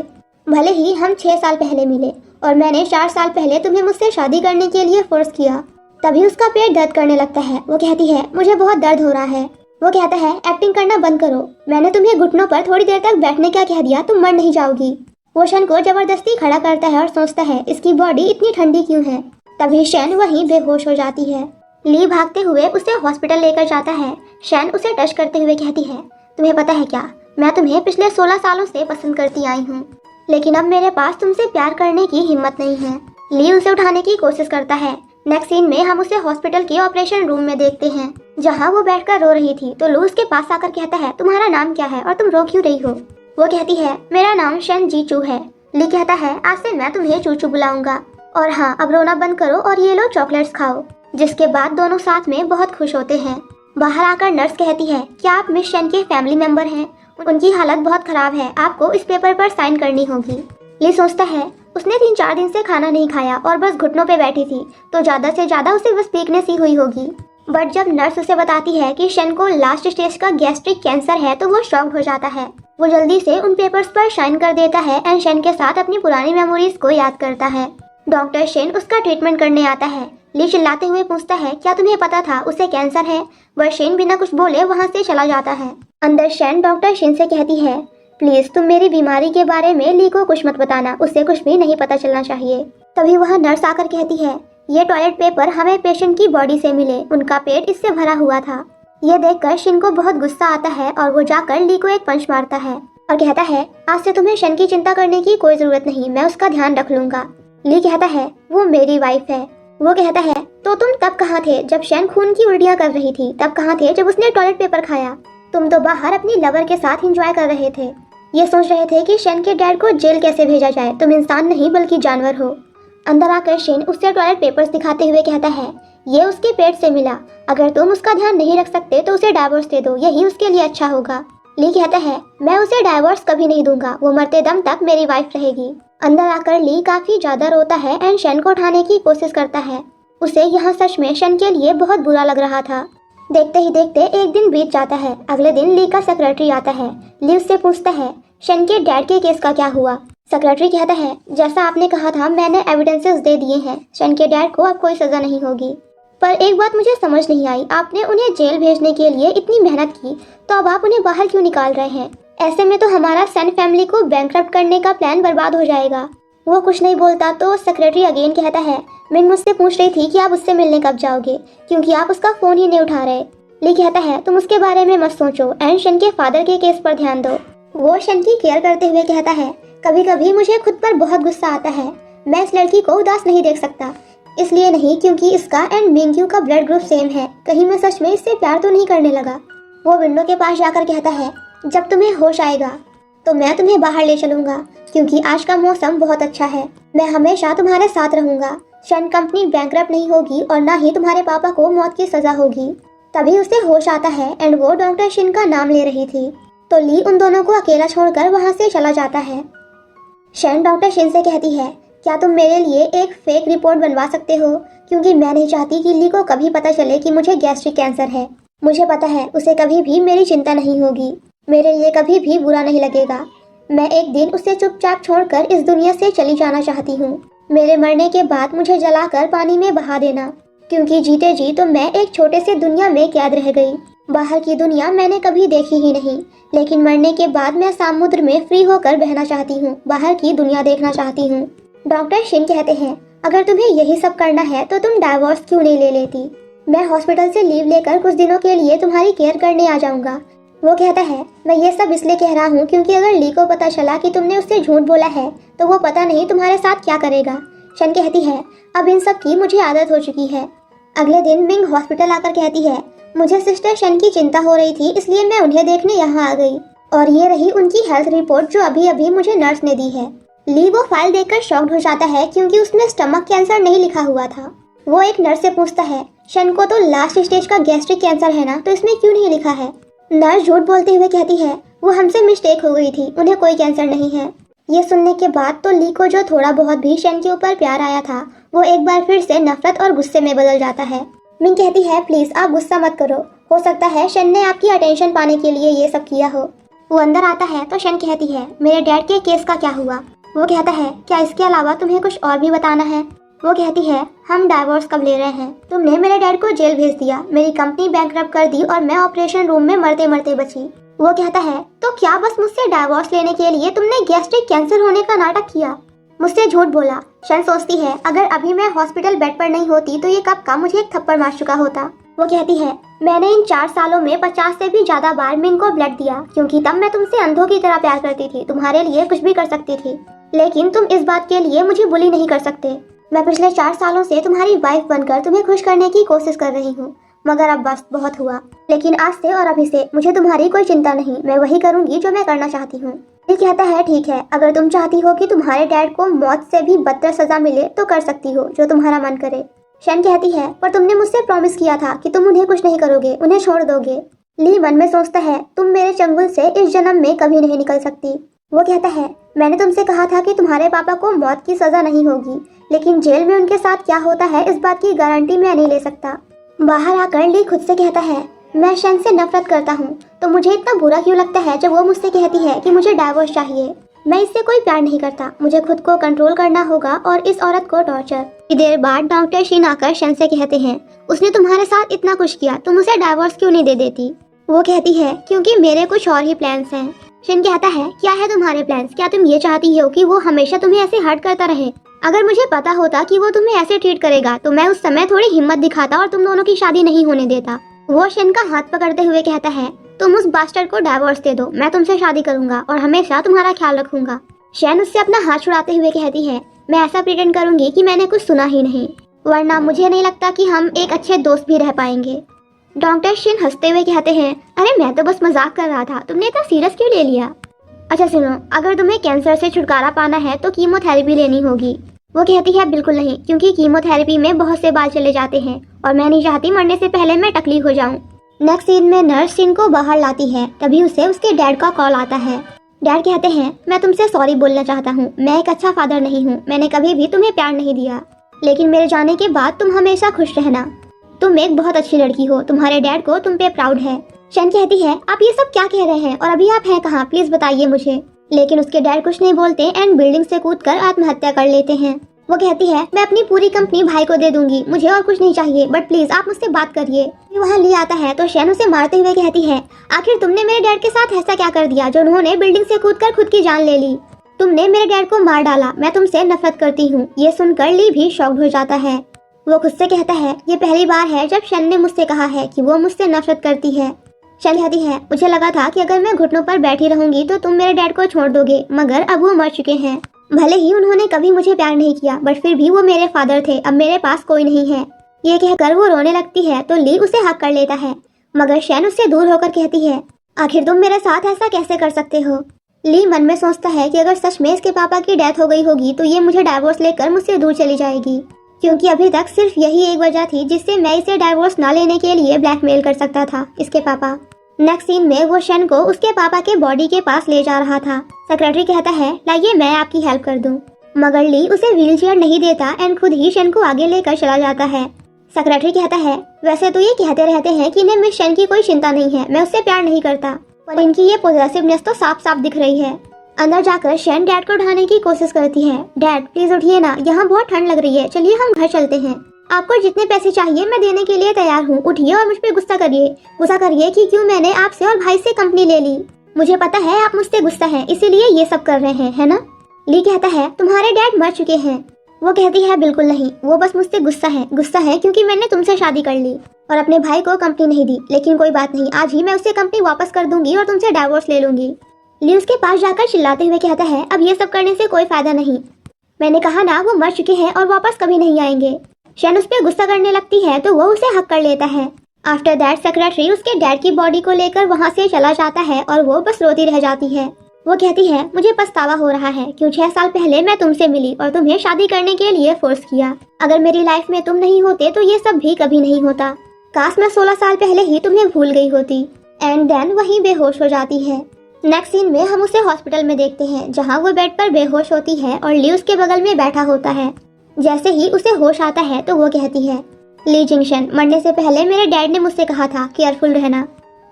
भले ही हम 6 साल पहले मिले और मैंने 4 साल पहले तुम्हें मुझसे शादी करने के लिए फोर्स किया। तभी उसका पेट दर्द करने लगता है। वो कहती है, मुझे बहुत दर्द हो रहा है। वो कहता है, एक्टिंग करना बंद करो, मैंने तुम्हें घुटनों पर थोड़ी देर तक बैठने क्या कह दिया, तुम मर नहीं जाओगी। वो शन को जबरदस्ती खड़ा करता है और सोचता है, इसकी बॉडी इतनी ठंडी क्यों है। तभी शन वहीं बेहोश हो जाती है। ली भागते हुए उसे हॉस्पिटल लेकर जाता है। शन उसे टच करते हुए कहती है, तुम्हें पता है क्या, मैं तुम्हें पिछले 16 सालों से पसंद करती आई हूँ, लेकिन अब मेरे पास तुमसे प्यार करने की हिम्मत नहीं है। ली उसे उठाने की कोशिश करता है। नेक्स्ट सीन में हम उसे हॉस्पिटल के ऑपरेशन रूम में देखते हैं जहाँ वो बैठकर रो रही थी। तो लू उसके पास आकर कहता है, तुम्हारा नाम क्या है और तुम रो क्यों रही हो? वो कहती है, मेरा नाम शन जी चू है। ली कहता है, आज से मैं तुम्हें चूचू बुलाऊंगा, और हाँ अब रोना बंद करो और ये लो चॉकलेट्स खाओ। जिसके बाद दोनों साथ में बहुत खुश होते हैं। बाहर आकर नर्स कहती है, क्या आप मिस शन के फैमिली मेंबर हैं? उनकी हालत बहुत खराब है, आपको इस पेपर पर साइन करनी होगी। ली सोचता है, उसने 3-4 दिन से खाना नहीं खाया और बस घुटनों पे बैठी थी, तो ज्यादा से ज्यादा उसे बस वीकनेस ही हुई होगी। बट जब नर्स उसे बताती है कि शन को लास्ट स्टेज का गैस्ट्रिक कैंसर है तो वो शॉक हो जाता है। वो जल्दी से उन पेपर्स पर साइन कर देता है एंड शन के साथ अपनी पुरानी मेमोरीज को याद करता है। डॉक्टर शेन उसका ट्रीटमेंट करने आता है। ली चिल्लाते हुए पूछता है, क्या तुम्हें पता था उसे कैंसर है? वह शेन बिना कुछ बोले वहाँ से चला जाता है। अंदर शेन डॉक्टर शेन से कहती है, प्लीज तुम मेरी बीमारी के बारे में ली को कुछ मत बताना, उससे कुछ भी नहीं पता चलना चाहिए। तभी वह नर्स आकर कहती है, ये टॉयलेट पेपर हमें पेशेंट की बॉडी से मिले, उनका पेट इससे भरा हुआ था। ये देखकर शन को बहुत गुस्सा आता है और वो जाकर ली को एक पंच मारता है और कहता है, आज से तुम्हें शन की चिंता करने की कोई जरूरत नहीं, मैं उसका ध्यान रख लूंगा। ली कहता है, वो मेरी वाइफ है। वो कहता है, तो तुम तब कहाँ थे जब शन खून की उल्टियाँ कर रही थी? तब कहाँ थे जब उसने टॉयलेट पेपर खाया? तुम तो बाहर अपनी लवर के साथ एंजॉय कर रहे थे, ये सोच रहे थे कि शन के डैड को जेल कैसे भेजा जाए। तुम इंसान नहीं बल्कि जानवर हो। अंदर आकर शेन उससे टॉयलेट पेपर्स दिखाते हुए कहता है, ये उसके पेट से मिला। अगर तुम उसका ध्यान नहीं रख सकते तो उसे डाइवोर्स दे दो, यही उसके लिए अच्छा होगा। ली कहता है मैं उसे डाइवोर्स कभी नहीं दूंगा, वो मरते दम तक मेरी वाइफ रहेगी। अंदर आकर ली काफी ज्यादा रोता है एंड शन को उठाने की कोशिश करता है। उसे यहाँ सच में शन के लिए बहुत बुरा लग रहा था। देखते ही देखते एक दिन बीत जाता है। अगले दिन ली का सेक्रेटरी आता है। ली उससे पूछता है शन के डैड के केस का क्या हुआ। सेक्रेटरी कहता है जैसा आपने कहा था मैंने एविडेंसेस दे दिए हैं, शन के डैड को अब कोई सजा नहीं होगी। पर एक बात मुझे समझ नहीं आई, आपने उन्हें जेल भेजने के लिए इतनी मेहनत की तो अब आप उन्हें बाहर क्यों निकाल रहे हैं? ऐसे में तो हमारा सन फैमिली को बैंकरप्ट करने का प्लान बर्बाद हो जाएगा। वो कुछ नहीं बोलता तो सेक्रेटरी अगेन कहता है मिंग मुझसे पूछ रही थी कि आप उससे मिलने कब जाओगे, क्योंकि आप उसका फोन ही नहीं उठा रहे। ली कहता है तुम उसके बारे में मत सोचो एंड शन के फादर के केस पर ध्यान दो। वो शन की केयर करते हुए कहता है कभी कभी मुझे खुद पर बहुत गुस्सा आता है। मैं इस लड़की को उदास नहीं देख सकता, इसलिए नहीं क्योंकि इसका एंड मिंग्यू का ब्लड ग्रुप सेम है। कहीं मैं सच में इससे प्यार तो नहीं करने लगा। वो विंडो के पास जाकर कहता है जब तुम्हें होश आएगा तो मैं तुम्हें बाहर ले चलूंगा, क्योंकि आज का मौसम बहुत अच्छा है। मैं हमेशा तुम्हारे साथ रहूंगा। शन कंपनी बैंकरप्ट नहीं होगी और ना ही तुम्हारे पापा को मौत की सजा होगी। तभी उसे होश आता है एंड वो डॉक्टर शिन का नाम ले रही थी। तो ली उन दोनों को अकेला छोड़कर वहाँ से चला जाता है। शन डॉक्टर शिन से कहती है क्या तुम मेरे लिए एक फेक रिपोर्ट बनवा सकते हो, क्योंकि मैं नहीं चाहती कि ली को कभी पता चले कि मुझे गैस्ट्रिक कैंसर है। मुझे पता है उसे कभी भी मेरी चिंता नहीं होगी, मेरे लिए कभी भी बुरा नहीं लगेगा। मैं एक दिन उसे चुपचाप छोड़कर इस दुनिया से चली जाना चाहती हूँ। मेरे मरने के बाद मुझे जलाकर पानी में बहा देना, क्योंकि जीते जी तो मैं एक छोटे से दुनिया में कैद रह गई। बाहर की दुनिया मैंने कभी देखी ही नहीं, लेकिन मरने के बाद मैं समुद्र में फ्री होकर बहना चाहती हूँ, बाहर की दुनिया देखना चाहती हूँ। डॉक्टर शिन कहते हैं अगर तुम्हें यही सब करना है तो तुम डाइवोर्स क्यों नहीं ले लेती? मैं हॉस्पिटल से लीव लेकर कुछ दिनों के लिए तुम्हारी केयर करने आ जाऊंगा। वो कहता है मैं ये सब इसलिए कह रहा हूँ क्योंकि अगर ली को पता चला कि तुमने उससे झूठ बोला है तो वो पता नहीं तुम्हारे साथ क्या करेगा। शन कहती है अब इन सब की मुझे आदत हो चुकी है। अगले दिन मिंग हॉस्पिटल आकर कहती है मुझे सिस्टर शन की चिंता हो रही थी, इसलिए मैं उन्हें देखने यहाँ आ गई। और ये रही उनकी हेल्थ रिपोर्ट जो अभी अभी मुझे नर्स ने दी है। ली वो फाइल देखकर शॉक्ड हो जाता है क्योंकि उसमें स्टमक कैंसर नहीं लिखा हुआ था। वो एक नर्स से पूछता है शन को तो लास्ट स्टेज का गैस्ट्रिक कैंसर है ना, तो इसमें क्यों नहीं लिखा है? नर्स झूठ बोलते हुए कहती है वो हमसे मिस्टेक हो गई थी, उन्हें कोई कैंसर नहीं है। ये सुनने के बाद तो ली को जो थोड़ा बहुत भी शन के ऊपर प्यार आया था वो एक बार फिर से नफरत और गुस्से में बदल जाता है। मिंग कहती है प्लीज आप गुस्सा मत करो, हो सकता है शन ने आपकी अटेंशन पाने के लिए ये सब किया हो। वो अंदर आता है तो शन कहती है मेरे डैड के केस का क्या हुआ? वो कहता है क्या इसके अलावा तुम्हें कुछ और भी बताना है? वो कहती है हम डाइवोर्स कब ले रहे हैं? तुमने मेरे डैड को जेल भेज दिया, मेरी कंपनी बैंकरप्ट कर दी और मैं ऑपरेशन रूम में मरते मरते बची। वो कहता है तो क्या बस मुझसे डाइवोर्स लेने के लिए तुमने गैस्ट्रिक कैंसर होने का नाटक किया, मुझसे झूठ बोला? शन सोचती है अगर अभी मैं हॉस्पिटल बेड पर नहीं होती तो ये कब का मुझे एक थप्पड़ मार चुका होता। वो कहती है मैंने इन 4 सालों में 50 से भी ज्यादा बार मिंग को ब्लड दिया, क्योंकि तब मैं तुमसे अंधों की तरह प्यार करती थी, तुम्हारे लिए कुछ भी कर सकती थी, लेकिन तुम इस बात के लिए मुझे बुली नहीं कर सकते। मैं पिछले 4 सालों से तुम्हारी वाइफ बनकर तुम्हें खुश करने की कोशिश कर रही हूँ, मगर अब बस बहुत हुआ। लेकिन आज से और अभी से मुझे तुम्हारी कोई चिंता नहीं, मैं वही करूँगी जो मैं करना चाहती हूँ। ये कहता है ठीक है, अगर तुम चाहती हो कि तुम्हारे डैड को मौत से भी बदतर सजा मिले तो कर सकती हो, जो तुम्हारा मन करे। शन कहती है पर तुमने मुझसे प्रॉमिस किया था कि तुम उन्हें कुछ नहीं करोगे, उन्हें छोड़ दोगे। ली मन में सोचता है तुम मेरे चंगुल से इस जन्म में कभी नहीं निकल सकती। वो कहता है मैंने तुमसे कहा था कि तुम्हारे पापा को मौत की सजा नहीं होगी, लेकिन जेल में उनके साथ क्या होता है इस बात की गारंटी मैं नहीं ले सकता। बाहर आकर ली खुद से कहता है मैं शन से नफरत करता हूँ, तो मुझे इतना बुरा क्यों लगता है जब वो मुझसे कहती है कि मुझे डाइवोर्स चाहिए। मैं इससे कोई प्यार नहीं करता, मुझे खुद को कंट्रोल करना होगा और इस औरत को टॉर्चर। देर बाद डॉक्टर शिन आकर शन से कहते हैं उसने तुम्हारे साथ इतना कुछ किया, तुम उसे डाइवोर्स क्यों नहीं दे देती? वो कहती है क्योंकि मेरे कुछ और ही प्लान्स हैं। शन कहता है क्या है तुम्हारे प्लान्स? क्या तुम ये चाहती हो कि वो हमेशा तुम्हें ऐसे हर्ट करता रहे? अगर मुझे पता होता कि वो तुम्हें ऐसे ट्रीट करेगा तो मैं उस समय थोड़ी हिम्मत दिखाता और तुम दोनों की शादी नहीं होने देता। वो शन का हाथ पकड़ते हुए कहता है तुम उस बास्टर्ड को डाइवोर्स दे दो, मैं तुमसे शादी करूंगा और हमेशा तुम्हारा ख्याल रखूंगा। शन उससे अपना हाथ छुड़ाते हुए कहती है मैं ऐसा प्रिटेंड करूंगी कि मैंने कुछ सुना ही नहीं, वरना मुझे नहीं लगता कि हम एक अच्छे दोस्त भी रह पाएंगे। डॉक्टर शिन हंसते हुए कहते हैं अरे मैं तो बस मजाक कर रहा था, तुमने इतना सीरियस क्यों ले लिया? अच्छा सुनो, अगर तुम्हें कैंसर से छुटकारा पाना है तो कीमोथेरेपी लेनी होगी। वो कहती है बिल्कुल नहीं, क्योंकि कीमोथेरेपी में बहुत से बाल चले जाते हैं और मैं नहीं चाहती मरने से पहले मैं टकली हो जाऊं। नेक्स्ट सीन में नर्स शिन को बाहर लाती है, तभी उसे उसके डैड का कॉल आता है। डैड कहते हैं, मैं तुमसे सॉरी बोलना चाहता हूँ, मैं एक अच्छा फादर नहीं हूँ, मैंने कभी भी तुम्हें प्यार नहीं दिया, लेकिन मेरे जाने के बाद तुम हमेशा खुश रहना, तुम एक बहुत अच्छी लड़की हो, तुम्हारे डैड को तुम पे प्राउड है। शन कहती है, आप ये सब क्या कह रहे हैं और अभी आप हैं कहाँ, प्लीज बताइए मुझे। लेकिन उसके डैड कुछ नहीं बोलते एंड बिल्डिंग से कूदकर आत्महत्या कर लेते हैं। वो कहती है, मैं अपनी पूरी कंपनी भाई को दे दूंगी, मुझे और कुछ नहीं चाहिए, बट प्लीज आप मुझसे बात करिए। वहाँ ली आता है तो शन उसे मारते हुए कहती है, आखिर तुमने मेरे डैड के साथ ऐसा क्या कर दिया जो उन्होंने बिल्डिंग से कूदकर खुद की जान ले ली। तुमने मेरे डैड को मार डाला, मैं तुमसे नफरत करती हूँ। ये सुनकर ली भी शॉक्ड हो जाता है। वो खुद से कहता है, ये पहली बार है जब शन ने मुझसे कहा है कि वो मुझसे नफरत करती है। शन कहती है, मुझे लगा था कि अगर मैं घुटनों पर बैठी रहूंगी तो तुम मेरे डैड को छोड़ दोगे, मगर अब वो मर चुके हैं। भले ही उन्होंने कभी मुझे प्यार नहीं किया, बट फिर भी वो मेरे फादर थे, अब मेरे पास कोई नहीं है। ये कहकर वो रोने लगती है तो ली उसे हक कर लेता है, मगर शन उससे दूर होकर कहती है, आखिर तुम मेरे साथ ऐसा कैसे कर सकते हो। ली मन में सोचता है कि अगर सच में इसके पापा की डेथ हो गई होगी तो ये मुझे डाइवोर्स लेकर मुझसे दूर चली जाएगी, क्योंकि अभी तक सिर्फ यही एक वजह थी जिससे मैं इसे डाइवोर्स ना लेने के लिए ब्लैकमेल कर सकता था, इसके पापा। नेक्स्ट सीन में वो शन को उसके पापा के बॉडी के पास ले जा रहा था। सेक्रेटरी कहता है, लाइए मैं आपकी हेल्प कर दूं, मगर ली उसे व्हीलचेयर नहीं देता एंड खुद ही शन को आगे लेकर चला जाता है। सेक्रेटरी कहता है, वैसे तो ये कहते रहते हैं कि इन्हें मिस शन की कोई चिंता नहीं है, मैं उससे प्यार नहीं करता, पर इनकी ये पॉजिटिवनेस तो साफ साफ दिख रही है। अंदर जाकर शन डैड को उठाने की कोशिश करती है। डैड प्लीज उठिए ना, यहाँ बहुत ठंड लग रही है, चलिए हम घर चलते हैं, आपको जितने पैसे चाहिए मैं देने के लिए तैयार हूँ, उठिए और मुझ पे गुस्सा करिए कि क्यों मैंने आपसे और भाई से कंपनी ले ली। मुझे पता है आप मुझसे गुस्सा हैं, इसीलिए ये सब कर रहे हैं, है ना। ली कहता है, तुम्हारे डैड मर चुके हैं। वो कहती है, बिल्कुल नहीं, वो बस मुझसे गुस्सा है क्योंकि मैंने तुमसे शादी कर ली और अपने भाई को कंपनी नहीं दी, लेकिन कोई बात नहीं, आज ही मैं उसे कंपनी वापस कर दूंगी और तुमसे डाइवोर्स ले लूंगी। ली उसके पास जाकर चिल्लाते हुए कहता है, अब ये सब करने से कोई फायदा नहीं, मैंने कहा ना वो मर चुके हैं और वापस कभी नहीं आएंगे। शन उस पर गुस्सा करने लगती है तो वो उसे हक कर लेता है। आफ्टर दैट सेक्रेटरी उसके डैड की बॉडी को लेकर वहाँ से चला जाता है और वो बस रोती रह जाती है। वो कहती है, मुझे पछतावा हो रहा है क्यों 6 साल पहले मैं तुमसे मिली और तुम्हें शादी करने के लिए फोर्स किया। अगर मेरी लाइफ में तुम नहीं होते तो ये सब भी कभी नहीं होता। काश मैं 16 साल पहले ही तुम्हें भूल गई होती। एंड देन वहीं बेहोश हो जाती है। नेक्स्ट सीन में हम उसे हॉस्पिटल में देखते हैं, जहाँ वो बेड पर बेहोश होती है और ली उसके बगल में बैठा होता है। जैसे ही उसे होश आता है तो वो कहती है, ली जिंगशन, मरने से पहले मेरे डैड ने मुझसे कहा था केयरफुल रहना।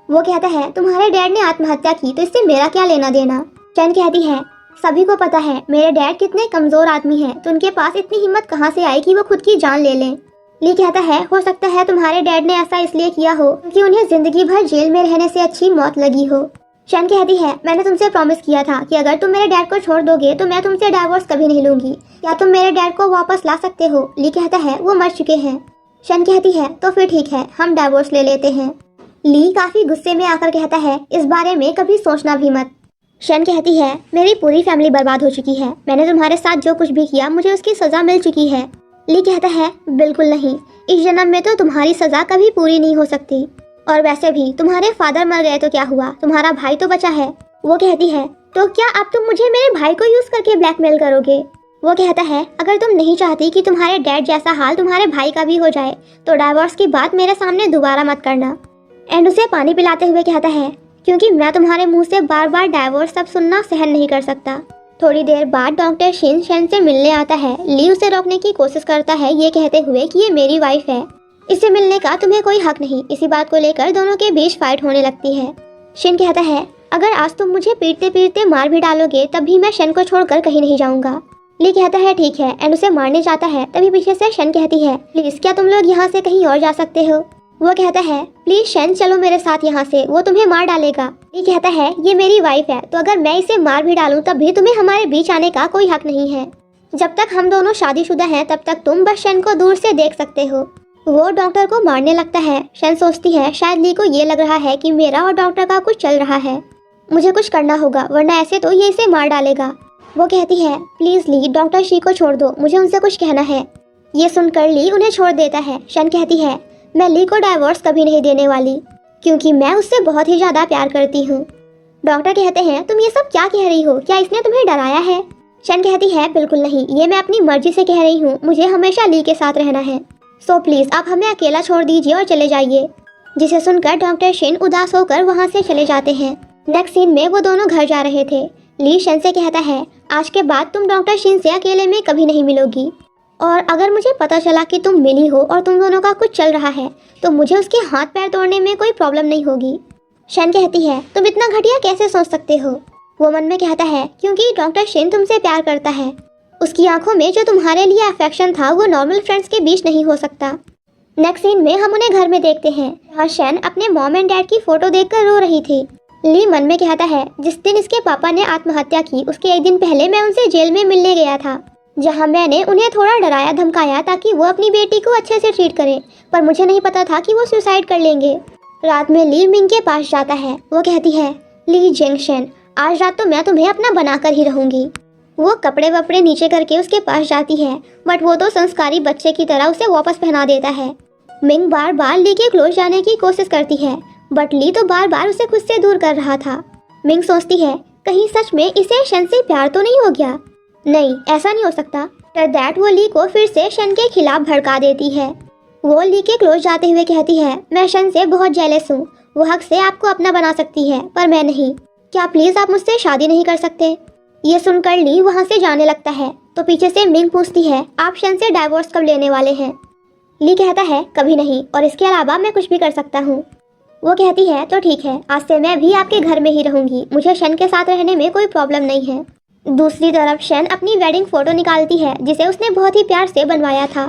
वो कहता है, तुम्हारे डैड ने आत्महत्या की तो इससे मेरा क्या लेना देना। शन कहती है, सभी को पता है मेरे डैड कितने कमजोर आदमी हैं, तो उनके पास इतनी हिम्मत कहाँ से आई कि वो खुद की जान ले लें। ली कहता है, हो सकता है तुम्हारे डैड ने ऐसा इसलिए किया हो क्योंकि उन्हें जिंदगी भर जेल में रहने से अच्छी मौत लगी हो। शन कहती है, मैंने तुमसे प्रॉमिस किया था कि अगर तुम मेरे डैड को छोड़ दोगे तो मैं तुमसे डाइवोर्स कभी नहीं लूंगी, क्या तुम मेरे डैड को वापस ला सकते हो। ली कहता है, वो मर चुके हैं। शन कहती है, तो फिर ठीक है, हम डाइवोर्स ले लेते हैं। ली काफी गुस्से में आकर कहता है, इस बारे में कभी सोचना भी मत। शन कहती है, मेरी पूरी फैमिली बर्बाद हो चुकी है, मैंने तुम्हारे साथ जो कुछ भी किया मुझे उसकी सजा मिल चुकी है। ली कहता है, बिल्कुल नहीं, इस जन्म में तो तुम्हारी सजा कभी पूरी नहीं हो सकती, और वैसे भी तुम्हारे फादर मर गए तो क्या हुआ, तुम्हारा भाई तो बचा है। वो कहती है, तो क्या अब तुम मुझे मेरे भाई को यूज करके ब्लैकमेल करोगे। वो कहता है, अगर तुम नहीं चाहती कि तुम्हारे डैड जैसा हाल तुम्हारे भाई का भी हो जाए तो डाइवोर्स की बात मेरे सामने दोबारा मत करना। एंड उसे पानी पिलाते हुए कहता है, क्योंकि मैं तुम्हारे मुंह से बार बार डाइवोर्स सब सुनना सहन नहीं कर सकता। थोड़ी देर बाद डॉक्टर शिन शन से मिलने आता है। ली उसे रोकने की कोशिश करता है, ये कहते हुए कि ये मेरी वाइफ है, इससे मिलने का तुम्हें कोई हक नहीं। इसी बात को लेकर दोनों के बीच फाइट होने लगती है। शिन कहता है, अगर आज तुम मुझे पीटते पीटते मार भी डालोगे तब भी मैं शन को छोड़कर कहीं नहीं जाऊंगा। ली कहता है, ठीक है, एंड उसे मारने जाता है। तभी पीछे से शन कहती है, प्लीज क्या तुम लोग यहाँ से कहीं और जा सकते हो। वो कहता है, प्लीज शन चलो मेरे साथ यहाँ से, वो तुम्हें मार डालेगा। ली कहता है, ये मेरी वाइफ है, तो अगर मैं इसे मार भी डालूं तब भी तुम्हें हमारे बीच आने का कोई हक नहीं है। जब तक हम दोनों शादीशुदा हैं तब तक तुम बस शन को दूर से देख सकते हो। वो डॉक्टर को मारने लगता है। शन सोचती है, शायद ली को ये लग रहा है कि मेरा और डॉक्टर का कुछ चल रहा है, मुझे कुछ करना होगा वरना ऐसे तो ये इसे मार डालेगा। वो कहती है, प्लीज ली डॉक्टर शी को छोड़ दो, मुझे उनसे कुछ कहना है। ये सुनकर ली उन्हें छोड़ देता है। शन कहती है, मैं ली को डाइवोर्स कभी नहीं देने वाली, क्योंकि मैं उससे बहुत ही ज्यादा प्यार करती हूँ। डॉक्टर कहते हैं, तुम ये सब क्या कह रही हो, क्या इसने तुम्हें डराया है। शन कहती है, बिल्कुल नहीं, ये मैं अपनी मर्जी से कह रही हूँ, मुझे हमेशा ली के साथ रहना है। सो प्लीज आप हमें अकेला छोड़ दीजिए और चले जाइए। जिसे सुनकर डॉक्टर शिन उदास होकर वहाँ से चले जाते हैं। नेक्स्ट सीन में वो दोनों घर जा रहे थे। ली शन से कहता है, आज के बाद तुम डॉक्टर शिन से अकेले में कभी नहीं मिलोगी, और अगर मुझे पता चला कि तुम मिली हो और तुम दोनों का कुछ चल रहा है तो मुझे उसके हाथ पैर तोड़ने में कोई प्रॉब्लम नहीं होगी। शन कहती है, तुम इतना घटिया कैसे सोच सकते हो? वो मन में कहता है, क्योंकि डॉक्टर शिन तुमसे प्यार करता है। उसकी आंखों में जो तुम्हारे लिए अफेक्शन था वो नॉर्मल फ्रेंड्स के बीच नहीं हो सकता। नेक्स्ट सीन में हम उन्हें घर में देखते हैं, जहाँ शन अपने मॉम एंड डैड की फोटो देखकर रो रही थी। ली मन में कहता है, जिस दिन इसके पापा ने आत्महत्या की उसके एक दिन पहले मैं उनसे जेल में मिलने गया था, जहाँ मैंने उन्हें थोड़ा डराया धमकाया ताकि वो अपनी बेटी को अच्छे से ट्रीट करे, पर मुझे नहीं पता था कि वो सुसाइड कर लेंगे। रात में ली मिंग के पास जाता है। वो कहती है, ली जिंगशन, आज रात तो मैं तुम्हें अपना बनाकर ही रहूंगी। वो कपड़े वपड़े नीचे करके उसके पास जाती है, बट वो तो संस्कारी बच्चे की तरह उसे वापस पहना देता है। मिंग बार बार ली के क्लोज जाने की कोशिश करती है, बट ली तो बार बार उसे खुद से दूर कर रहा था। मिंग सोचती है, कहीं सच में इसे शन से प्यार तो नहीं हो गया? नहीं, ऐसा नहीं हो सकता। आफ्टर दैट वो ली को फिर से शन के खिलाफ भड़का देती है। वो ली के क्लोज जाते हुए कहती है, मैं शन से बहुत जेलस हूँ। वो हक से आपको अपना बना सकती है, पर मैं नहीं। क्या प्लीज आप मुझसे शादी नहीं कर सकते? ये सुनकर ली वहाँ से जाने लगता है तो पीछे से मिंग पूछती है, आप शन से डाइवोर्स कब लेने वाले हैं? ली कहता है, कभी नहीं, और इसके अलावा मैं कुछ भी कर सकता हूँ। वो कहती है, तो ठीक है, आज से मैं भी आपके घर में ही रहूंगी। मुझे शन के साथ रहने में कोई प्रॉब्लम नहीं है। दूसरी तरफ शन अपनी वेडिंग फोटो निकालती है जिसे उसने बहुत ही प्यार से बनवाया था,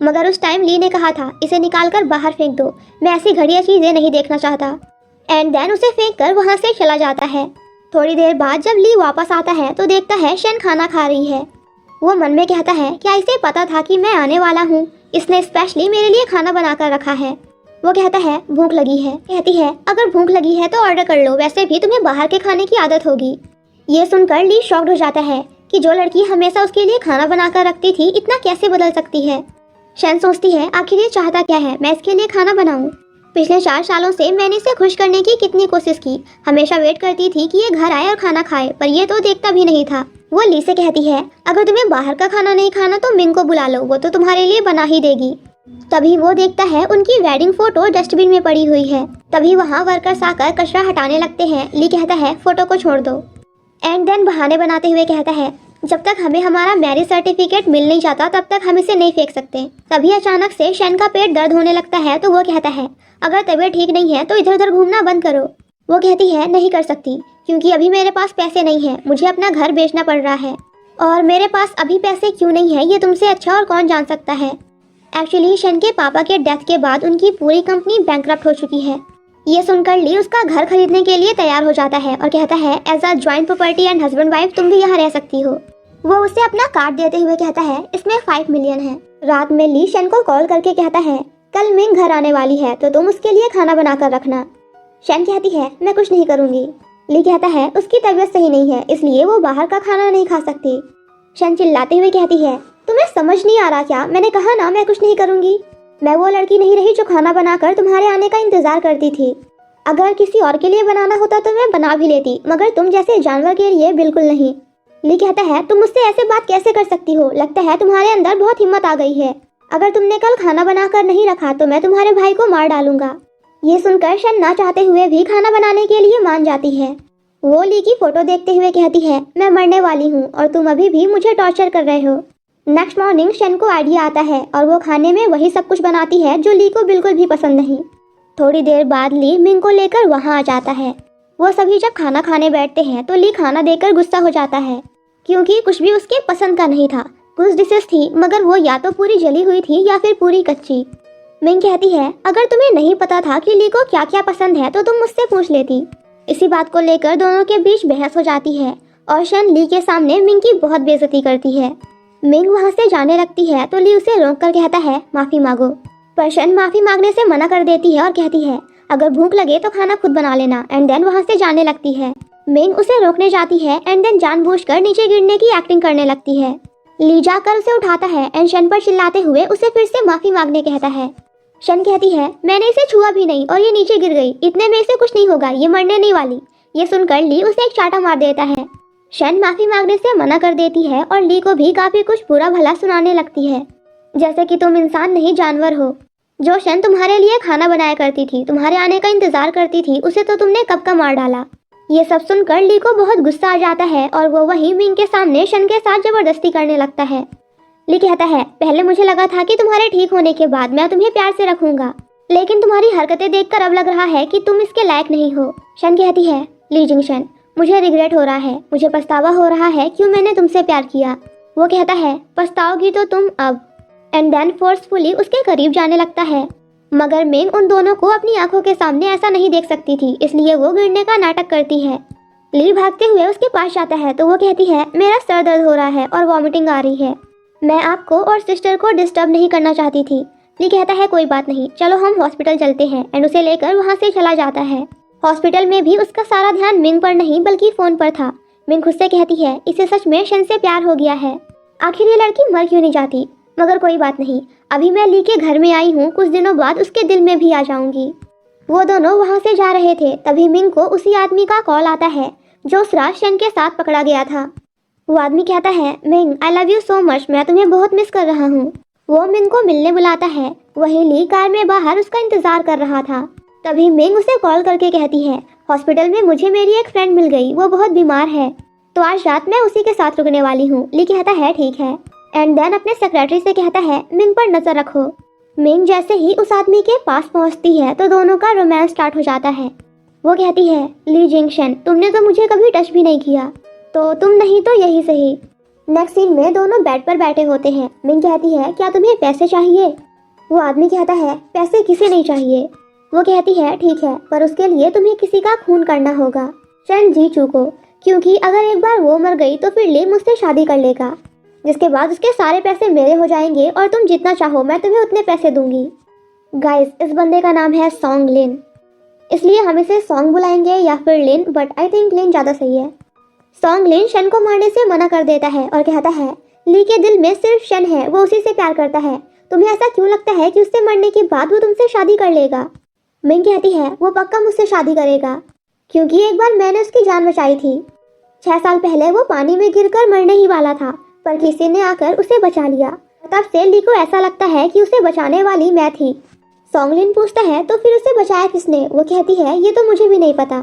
मगर उस टाइम ली ने कहा था, इसे निकाल कर बाहर फेंक दो, मैं ऐसी घटिया चीजें नहीं देखना चाहता। एंड देन उसे फेंक कर वहाँ से चला जाता है। थोड़ी देर बाद जब ली वापस आता है तो देखता है शन खाना खा रही है। वो मन में कहता है, क्या इसे पता था कि मैं आने वाला हूँ? इसने स्पेशली मेरे लिए खाना बना कर रखा है। वो कहता है, भूख लगी है। कहती है, अगर भूख लगी है तो ऑर्डर कर लो, वैसे भी तुम्हें बाहर के खाने की आदत होगी। ये सुनकर ली शॉक्ड हो जाता है कि जो लड़की हमेशा उसके लिए खाना बनाकर रखती थी इतना कैसे बदल सकती है। शन सोचती है, आखिर ये चाहता क्या है, मैं इसके लिए खाना बनाऊं? पिछले 4 सालों से मैंने इसे खुश करने की कितनी कोशिश की, हमेशा वेट करती थी कि ये घर आए और खाना खाए, पर ये तो देखता भी नहीं था। वो ली से कहती है, अगर तुम्हें बाहर का खाना नहीं खाना तो मिंग को बुला लो, वो तो तुम्हारे लिए बना ही देगी। तभी वो देखता है उनकी वेडिंग फोटो डस्टबिन में पड़ी हुई है। तभी वहाँ वर्कर्स आकर कचरा हटाने लगते हैं। ली कहता है, फोटो को छोड़ दो। एंड देन बहाने बनाते हुए कहता है, जब तक हमें हमारा मैरिज सर्टिफिकेट मिल नहीं जाता तब तक हम इसे नहीं फेंक सकते। तभी अचानक से शन का पेट दर्द होने लगता है तो वो कहता है, अगर तबीयत ठीक नहीं है तो इधर उधर घूमना बंद करो। वो कहती है, नहीं कर सकती, क्योंकि अभी मेरे पास पैसे नहीं है, मुझे अपना घर बेचना पड़ रहा है, और मेरे पास अभी पैसे क्यों नहीं है ये तुमसे अच्छा और कौन जान सकता है। एक्चुअली शन के पापा के डेथ के बाद उनकी पूरी कंपनी बैंकरप्ट हो चुकी है। ये सुनकर ली उसका घर खरीदने के लिए तैयार हो जाता है और कहता है, as a joint property and husband wife तुम भी यहाँ रह सकती हो। वो उसे अपना कार्ड देते हुए कहता है, इसमें 5 मिलियन है। रात में ली शन को कॉल करके कहता है, कल मिंग घर आने वाली है तो तुम उसके लिए खाना बना कर रखना। शन कहती है, मैं कुछ नहीं करूँगी। ली कहता है, उसकी तबीयत सही नहीं है इसलिए वो बाहर का खाना नहीं खा सकती। शन चिल्लाते हुए कहती है, तुम्हें समझ नहीं आ रहा क्या? मैंने कहा ना मैं कुछ नहीं करूँगी। मैं वो लड़की नहीं रही जो खाना बनाकर तुम्हारे आने का इंतजार करती थी। अगर किसी और के लिए बनाना होता तो मैं बना भी लेती, मगर तुम जैसे जानवर के लिए बिल्कुल नहीं। ली कहता है, तुम मुझसे ऐसे बात कैसे कर सकती हो? लगता है तुम्हारे अंदर बहुत हिम्मत आ गई है। अगर तुमने कल खाना बनाकर नहीं रखा तो मैं तुम्हारे भाई को मार डालूंगा। ये सुनकर शन ना चाहते हुए भी खाना बनाने के लिए मान जाती है। वो ली की फोटो देखते हुए कहती है, मैं मरने वाली हूँ और तुम अभी भी मुझे टॉर्चर कर रहे हो। नेक्स्ट मॉर्निंग शन को आइडिया आता है और वो खाने में वही सब कुछ बनाती है जो ली को बिल्कुल भी पसंद नहीं। थोड़ी देर बाद ली मिंग को लेकर वहाँ आ जाता है। वो सभी जब खाना खाने बैठते हैं तो ली खाना देकर गुस्सा हो जाता है, क्योंकि कुछ भी उसके पसंद का नहीं था। कुछ डिशेस थी मगर वो या तो पूरी जली हुई थी या फिर पूरी कच्ची। मिंग कहती है, अगर तुम्हें नहीं पता था कि ली को क्या क्या पसंद है तो तुम मुझसे पूछ लेती। इसी बात को लेकर दोनों के बीच बहस हो जाती है और शन ली के सामने मिंग की बहुत बेइज्जती करती है। मिंग वहाँ से जाने लगती है तो ली उसे रोक कर कहता है, माफी मांगो। पर शन माफी मांगने से मना कर देती है और कहती है, अगर भूख लगे तो खाना खुद बना लेना। एंड देन वहाँ से जाने लगती है। मिंग उसे रोकने जाती है एंड देन जानबूझकर नीचे गिरने की एक्टिंग करने लगती है। ली जाकर उसे उठाता है एंड शन पर चिल्लाते हुए उसे फिर से माफी मांगने कहता है। शन कहती है, मैंने इसे छुआ भी नहीं और ये नीचे गिर गई, इतने में इसे कुछ नहीं होगा, ये मरने नहीं वाली। ये सुनकर ली उसे एक चाटा मार देता है। शन माफी मांगने से मना कर देती है और ली को भी काफी कुछ बुरा भला सुनाने लगती है। जैसे कि तुम इंसान नहीं जानवर हो। जो शन तुम्हारे लिए खाना बनाया करती थी, तुम्हारे आने का इंतजार करती थी, उसे तो तुमने कब का मार डाला। ये सब सुनकर ली को बहुत गुस्सा आ जाता है और वो वही मिंग के सामने शन के साथ जबरदस्ती करने लगता है। ली कहता है, पहले मुझे लगा था कि तुम्हारे ठीक होने के बाद मैं तुम्हें प्यार से रखूंगा, लेकिन तुम्हारी हरकतें देखकर अब लग रहा है कि तुम इसके लायक नहीं हो। शन कहती है, ली जिंगशन, मुझे रिग्रेट हो रहा है, मुझे पछतावा हो रहा है क्यों मैंने तुमसे प्यार किया। वो कहता है, पछताओगी तो तुम अब। एंड देन फोर्सफुली उसके करीब जाने लगता है, मगर मिंग उन दोनों को अपनी आंखों के सामने ऐसा नहीं देख सकती थी, इसलिए वो गिरने का नाटक करती है। ली भागते हुए उसके पास जाता है तो वो कहती है, मेरा सर दर्द हो रहा है और वॉमिटिंग आ रही है, मैं आपको और सिस्टर को डिस्टर्ब नहीं करना चाहती थी। ली कहता है, कोई बात नहीं, चलो हम हॉस्पिटल चलते हैं। एंड उसे लेकर वहाँ से चला जाता है। हॉस्पिटल में भी उसका सारा ध्यान मिंग पर नहीं बल्कि फोन पर था। मिंग खुद से कहती है, इसे सच में शन से प्यार हो गया है, आखिर ये लड़की मर क्यों नहीं जाती। मगर कोई बात नहीं, अभी मैं ली के घर में आई हूँ, कुछ दिनों बाद उसके दिल में भी आ जाऊंगी। वो दोनों वहाँ से जा रहे थे, तभी मिंग को उसी आदमी का कॉल आता है जो उस रात शन के साथ पकड़ा गया था। वो आदमी कहता है, Ming I love you so much, मैं तुम्हें बहुत मिस कर रहा हूँ। वो मिंग को मिलने बुलाता है। वही ली कार में बाहर उसका इंतजार कर रहा था। तभी मिंग उसे कॉल करके कहती है, हॉस्पिटल में मुझे मेरी एक फ्रेंड मिल गई, वो बहुत बीमार है, तो आज रात मैं उसी के साथ रुकने वाली हूँ। ली कहता है, ठीक है। एंड देन अपने सेक्रेटरी से कहता है, मिंग पर नजर रखो। मिंग जैसे ही उस आदमी के पास पहुंचती है तो दोनों का रोमांस स्टार्ट हो जाता है। वो कहती है, ली जिंगशन, तुमने तो मुझे कभी टच भी नहीं किया, तो तुम नहीं तो यही सही। नेक्स्ट सीन में दोनों बेड पर बैठे होते हैं। मिंग कहती है, क्या तुम्हें पैसे चाहिए। वो आदमी कहता है, पैसे किसे नहीं चाहिए। वो कहती है, ठीक है, पर उसके लिए तुम्हें किसी का खून करना होगा, शन जी चूको, क्योंकि अगर एक बार वो मर गई तो फिर ली मुझसे शादी कर लेगा, जिसके बाद उसके सारे पैसे मेरे हो जाएंगे और तुम जितना चाहो मैं तुम्हें उतने पैसे दूंगी। गाइस, इस बंदे का नाम है सॉन्ग लिन, इसलिए हम इसे सॉन्ग बुलाएंगे या फिर लिन, बट आई थिंक लिन ज़्यादा सही है। सॉन्ग लिन शन को मारने से मना कर देता है और कहता है, ली के दिल में सिर्फ शन है, वो उसी से प्यार करता है, तुम्हें ऐसा क्यों लगता है कि उससे मरने के बाद वो तुमसे शादी कर लेगा। मिंग कहती है, वो पक्का मुझसे शादी करेगा, क्योंकि एक बार मैंने उसकी जान बचाई थी। 6 साल पहले वो पानी में गिरकर मरने ही वाला था, पर किसी ने आकर उसे बचा लिया। तब से ली को ऐसा लगता है कि उसे बचाने वाली मैं थी। सॉन्गलिन पूछता है, तो फिर उसे बचाया किसने। वो कहती है, ये तो मुझे भी नहीं पता,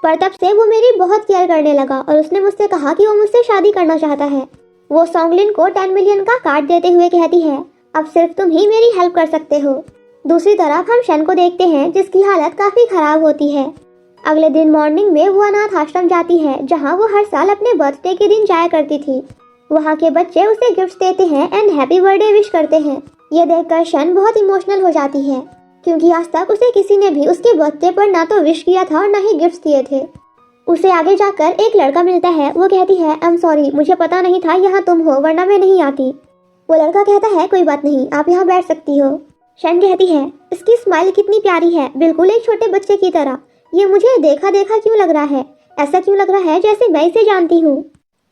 पर तब से वो मेरी बहुत केयर करने लगा और उसने मुझसे कहा कि वो मुझसे शादी करना चाहता है। वो सॉन्गलिन को 10 मिलियन का कार्ड देते हुए कहती है, अब सिर्फ तुम ही मेरी हेल्प कर सकते हो। दूसरी तरफ हम शन को देखते हैं, जिसकी हालत काफी खराब होती है। अगले दिन मॉर्निंग में वो अनाथ आश्रम जाती है, जहाँ वो हर साल अपने बर्थडे के दिन जाया करती थी। वहाँ के बच्चे उसे गिफ्ट देते हैं एंड हैप्पी बर्थडे विश करते हैं। ये देखकर शन बहुत इमोशनल हो जाती है, क्योंकि आज तक उसे किसी ने भी उसके बर्थडे पर ना तो विश किया था और ना ही गिफ्ट दिए थे। उसे आगे जाकर एक लड़का मिलता है। वो कहती है, आई एम सॉरी, मुझे पता नहीं था यहाँ तुम हो, वरना मैं नहीं आती। वो लड़का कहता है, कोई बात नहीं, आप यहाँ बैठ सकती हो। शन कहती है, इसकी स्माइल कितनी प्यारी है, बिल्कुल एक छोटे बच्चे की तरह। ये मुझे देखा देखा क्यों लग रहा है, ऐसा क्यों लग रहा है जैसे मैं इसे जानती हूँ।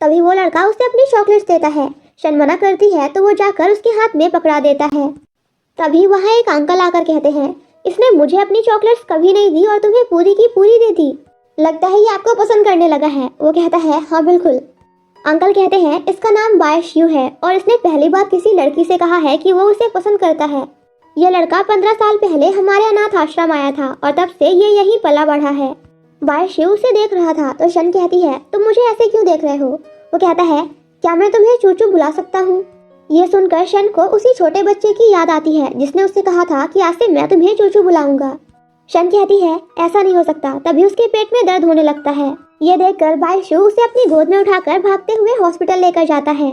तभी वो लड़का उसे अपनी चॉकलेट्स देता है। शन मना करती है तो वो जाकर उसके हाथ में पकड़ा देता है। तभी वहाँ एक अंकल आकर कहते हैं, इसने मुझे अपनी चॉकलेट्स कभी नहीं दी और तुम्हें पूरी की पूरी दे दी, लगता है ये आपको पसंद करने लगा है। वो कहता है, हाँ बिल्कुल। अंकल कहते हैं, इसका नाम बायशियू है और इसने पहली बार किसी लड़की से कहा है कि वो उसे पसंद करता है। यह लड़का 15 साल पहले हमारे अनाथ आश्रम आया था और तब से ये यहीं पला बढ़ा है। बायशियू उसे देख रहा था तो शन कहती है, तुम मुझे ऐसे क्यों देख रहे हो। वो कहता है, क्या मैं तुम्हें चूचू बुला सकता हूँ। ये सुनकर शन को उसी छोटे बच्चे की याद आती है जिसने उससे कहा था कि आज से मैं तुम्हें चूचू बुलाऊंगा। शन कहती है, ऐसा नहीं हो सकता। तभी उसके पेट में दर्द होने लगता है। ये देखकर बायशू उसे अपनी गोद में उठाकर भागते हुए हॉस्पिटल लेकर जाता है।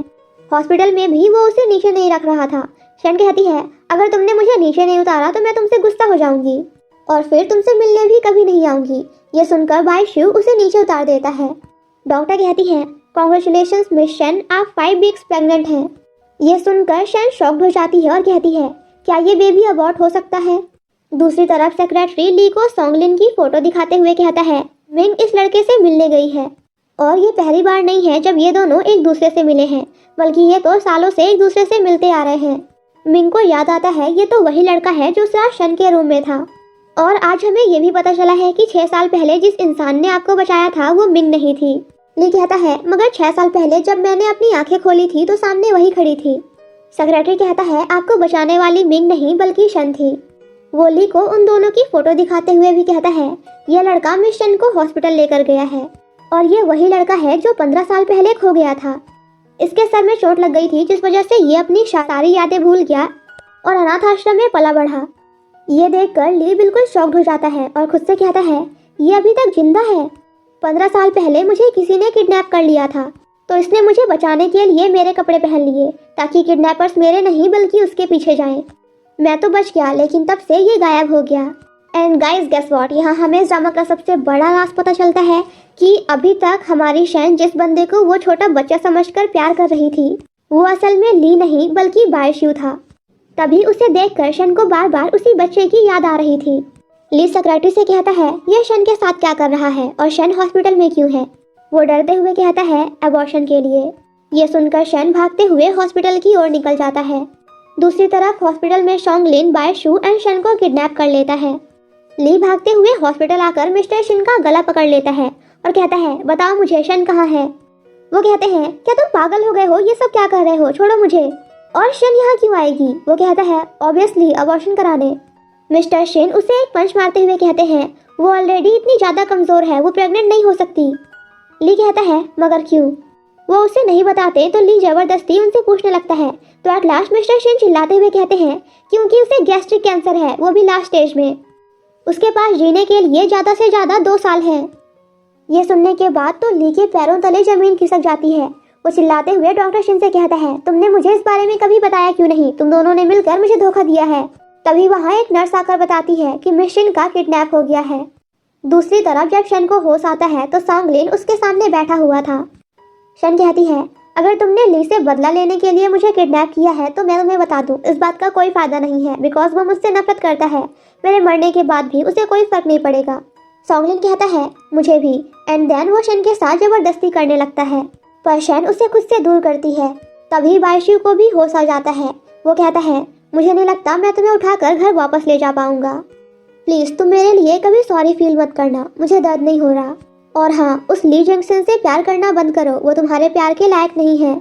हॉस्पिटल में भी वो उसे नीचे नहीं रख रहा था। शन कहती है, अगर तुमने मुझे नीचे नहीं उतारा तो मैं तुमसे गुस्सा हो जाऊंगी और फिर तुमसे मिलने भी कभी नहीं आऊंगी। ये सुनकर बायशू उसे नीचे उतार देता है। डॉक्टर कहती है, कॉन्ग्रेचुलेशंस मिस शन, आप 5 वीक्स प्रेग्नेंट हैं। ये सुनकर शन शॉक्ड हो जाती है और कहती है, क्या ये बेबी अबॉर्ट हो सकता है। दूसरी तरफ सेक्रेटरी ली को सॉन्गलिन की फोटो दिखाते हुए कहता है, मिंग इस लड़के से मिलने गई है और ये पहली बार नहीं है जब ये दोनों एक दूसरे से मिले हैं, बल्कि ये तो सालों से एक दूसरे से मिलते आ रहे हैं। मिंग को याद आता है ये तो वही लड़का है जो उस रात शन के रूम में था और आज हमें ये भी पता चला है कि 6 साल पहले जिस इंसान ने आपको बचाया था वो मिंग नहीं थी। ली कहता है, मगर 6 साल पहले जब मैंने अपनी आंखें खोली थी तो सामने वही खड़ी थी। सेक्रेटरी कहता है आपको बचाने वाली मिंग नहीं बल्कि शन थी। वो ली को उन दोनों की फोटो दिखाते हुए भी कहता है यह लड़का मिस शन को हॉस्पिटल लेकर गया है और ये वही लड़का है जो 15 साल पहले खो गया था। इसके सर में चोट लग गई थी जिस वजह से ये अपनी सारी यादें भूल गया और अनाथ आश्रम में पला बढ़ा। ये देखकर ली बिल्कुल शॉक्ड हो जाता है और खुद से कहता है ये अभी तक जिंदा है। 15 साल पहले मुझे किसी ने किडनैप कर लिया था तो इसने मुझे बचाने के लिए मेरे कपड़े पहन लिए ताकि किडनैपर्स मेरे नहीं बल्कि उसके पीछे जाएं। मैं तो बच गया लेकिन तब से ये गायब हो गया। एंड गाइस गेस व्हाट, यहाँ हमें इस ड्रामा का सबसे बड़ा राज पता चलता है कि अभी तक हमारी शन जिस बंदे को वो छोटा बच्चा समझकर प्यार कर रही थी वो असल में ली नहीं बल्कि बायशू था। तभी उसे देखकर शन को बार बार उसी बच्चे की याद आ रही थी। ली सेक्रेटरी से कहता है यह शन के साथ क्या कर रहा है और शन हॉस्पिटल में क्यों है। वो डरते हुए कहता है अबॉर्शन के लिए। ये सुनकर शन भागते हुए हॉस्पिटल की ओर निकल जाता है। दूसरी तरफ हॉस्पिटल में शॉन्गलिन बायशू एंड शन को किडनैप कर लेता है। ली भागते हुए हॉस्पिटल आकर मिस्टर शिन का गला पकड़ लेता है और कहता है बताओ मुझे शन कहाँ है। वो कहते हैं क्या तुम पागल हो गए हो, ये सब क्या कर रहे हो, छोड़ो मुझे। और शन यहाँ क्यों आएगी। वो कहता है ऑब्वियसली अबॉर्शन कराने। मिस्टर शिन उसे एक पंच मारते हुए कहते हैं वो ऑलरेडी इतनी ज्यादा कमजोर है, वो प्रेग्नेंट नहीं हो सकती। ली कहता है मगर क्यों। वो उसे नहीं बताते तो ली जबरदस्ती उनसे पूछने लगता है। तो एट लास्ट मिस्टर शिन चिल्लाते हुए कहते हैं क्योंकि उसे गैस्ट्रिक कैंसर है, वो भी लास्ट स्टेज में। उसके पास जीने के लिए ज्यादा से ज्यादा 2 साल है। ये सुनने के बाद तो ली के पैरों तले जमीन खिसक जाती है। वो चिल्लाते हुए डॉक्टर शिन से कहता है तुमने मुझे इस बारे में कभी बताया क्यों नहीं, तुम दोनों ने मिलकर मुझे धोखा दिया है। तभी वहाँ एक नर्स आकर बताती है कि मिस शिन का किडनैप हो गया है। दूसरी तरफ जब शन को होश आता है तो सॉन्गलिन उसके सामने बैठा हुआ था। शन कहती है अगर तुमने ली से बदला लेने के लिए मुझे किडनैप किया है तो मैं तुम्हें बता दूं इस बात का कोई फायदा नहीं है बिकॉज वो मुझसे नफरत करता है। मेरे मरने के बाद भी उसे कोई फर्क नहीं पड़ेगा। सॉन्गलिन कहता है मुझे भी। एंड देन वो शन के साथ जबरदस्ती करने लगता है पर शन उसे खुद से दूर करती है। तभी बायशू को भी होश आ जाता है। वो कहता है मुझे नहीं लगता मैं तुम्हें उठाकर घर वापस ले जा पाऊंगा। प्लीज तुम मेरे लिए कभी सॉरी फील मत करना, मुझे दर्द नहीं हो रहा। और हाँ, उस ली जंक्शन से प्यार करना बंद करो, वो तुम्हारे प्यार के लायक नहीं है।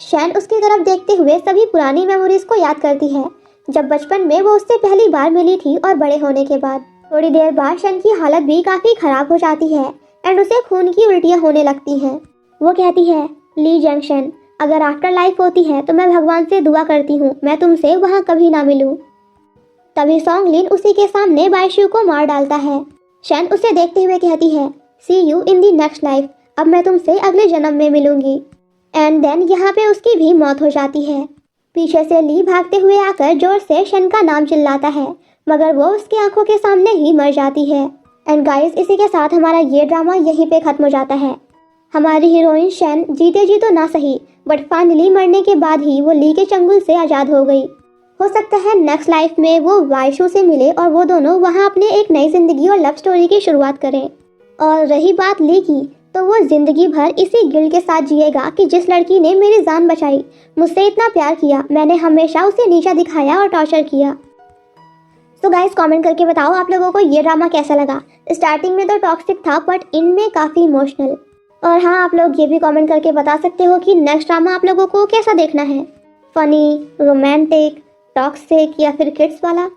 शन उसकी तरफ देखते हुए सभी पुरानी मेमोरीज को याद करती है जब बचपन में वो उससे पहली बार मिली थी और बड़े होने के बाद। थोड़ी देर बाद शन की हालत भी काफी खराब हो जाती है एंड उसे खून की उल्टियां होने लगती हैं। वो कहती है ली जंक्शन, अगर आफ्टर लाइफ होती है तो मैं भगवान से दुआ करती हूँ मैं तुमसे वहाँ कभी ना मिलूं। तभी सॉन्गलिन उसी के सामने बायशू को मार डालता है। शन उसे देखते हुए कहती है see you in the next life, अब मैं तुमसे अगले जन्म में मिलूंगी। एंड देन यहाँ पे उसकी भी मौत हो जाती है। पीछे से ली भागते हुए आकर जोर से शन का नाम चिल्लाता है मगर वो उसकी आंखों के सामने ही मर जाती है। एंड गाइस इसी के साथ हमारा ये ड्रामा यहीं पे खत्म हो जाता है। हमारी हीरोइन शन जीते जी तो ना सही बट फाइनली मरने के बाद ही वो ली के चंगुल से आज़ाद हो गई। हो सकता है नेक्स्ट लाइफ में वो बायशू से मिले और वो दोनों वहाँ अपने एक नई जिंदगी और लव स्टोरी की शुरुआत करें। और रही बात ली की तो वो जिंदगी भर इसी गिल्ट के साथ जिएगा कि जिस लड़की ने मेरी जान बचाई, मुझसे इतना प्यार किया, मैंने हमेशा उसे नीचा दिखाया और टॉर्चर किया। तो गाइस कमेंट करके बताओ आप लोगों को ये ड्रामा कैसा लगा। स्टार्टिंग में तो टॉक्सिक था बट इनमें काफ़ी इमोशनल। और हाँ, आप लोग ये भी कमेंट करके बता सकते हो कि नेक्स्ट ड्रामा आप लोगों को कैसा देखना है, फनी, रोमांटिक, टॉक्सिक या फिर किड्स वाला।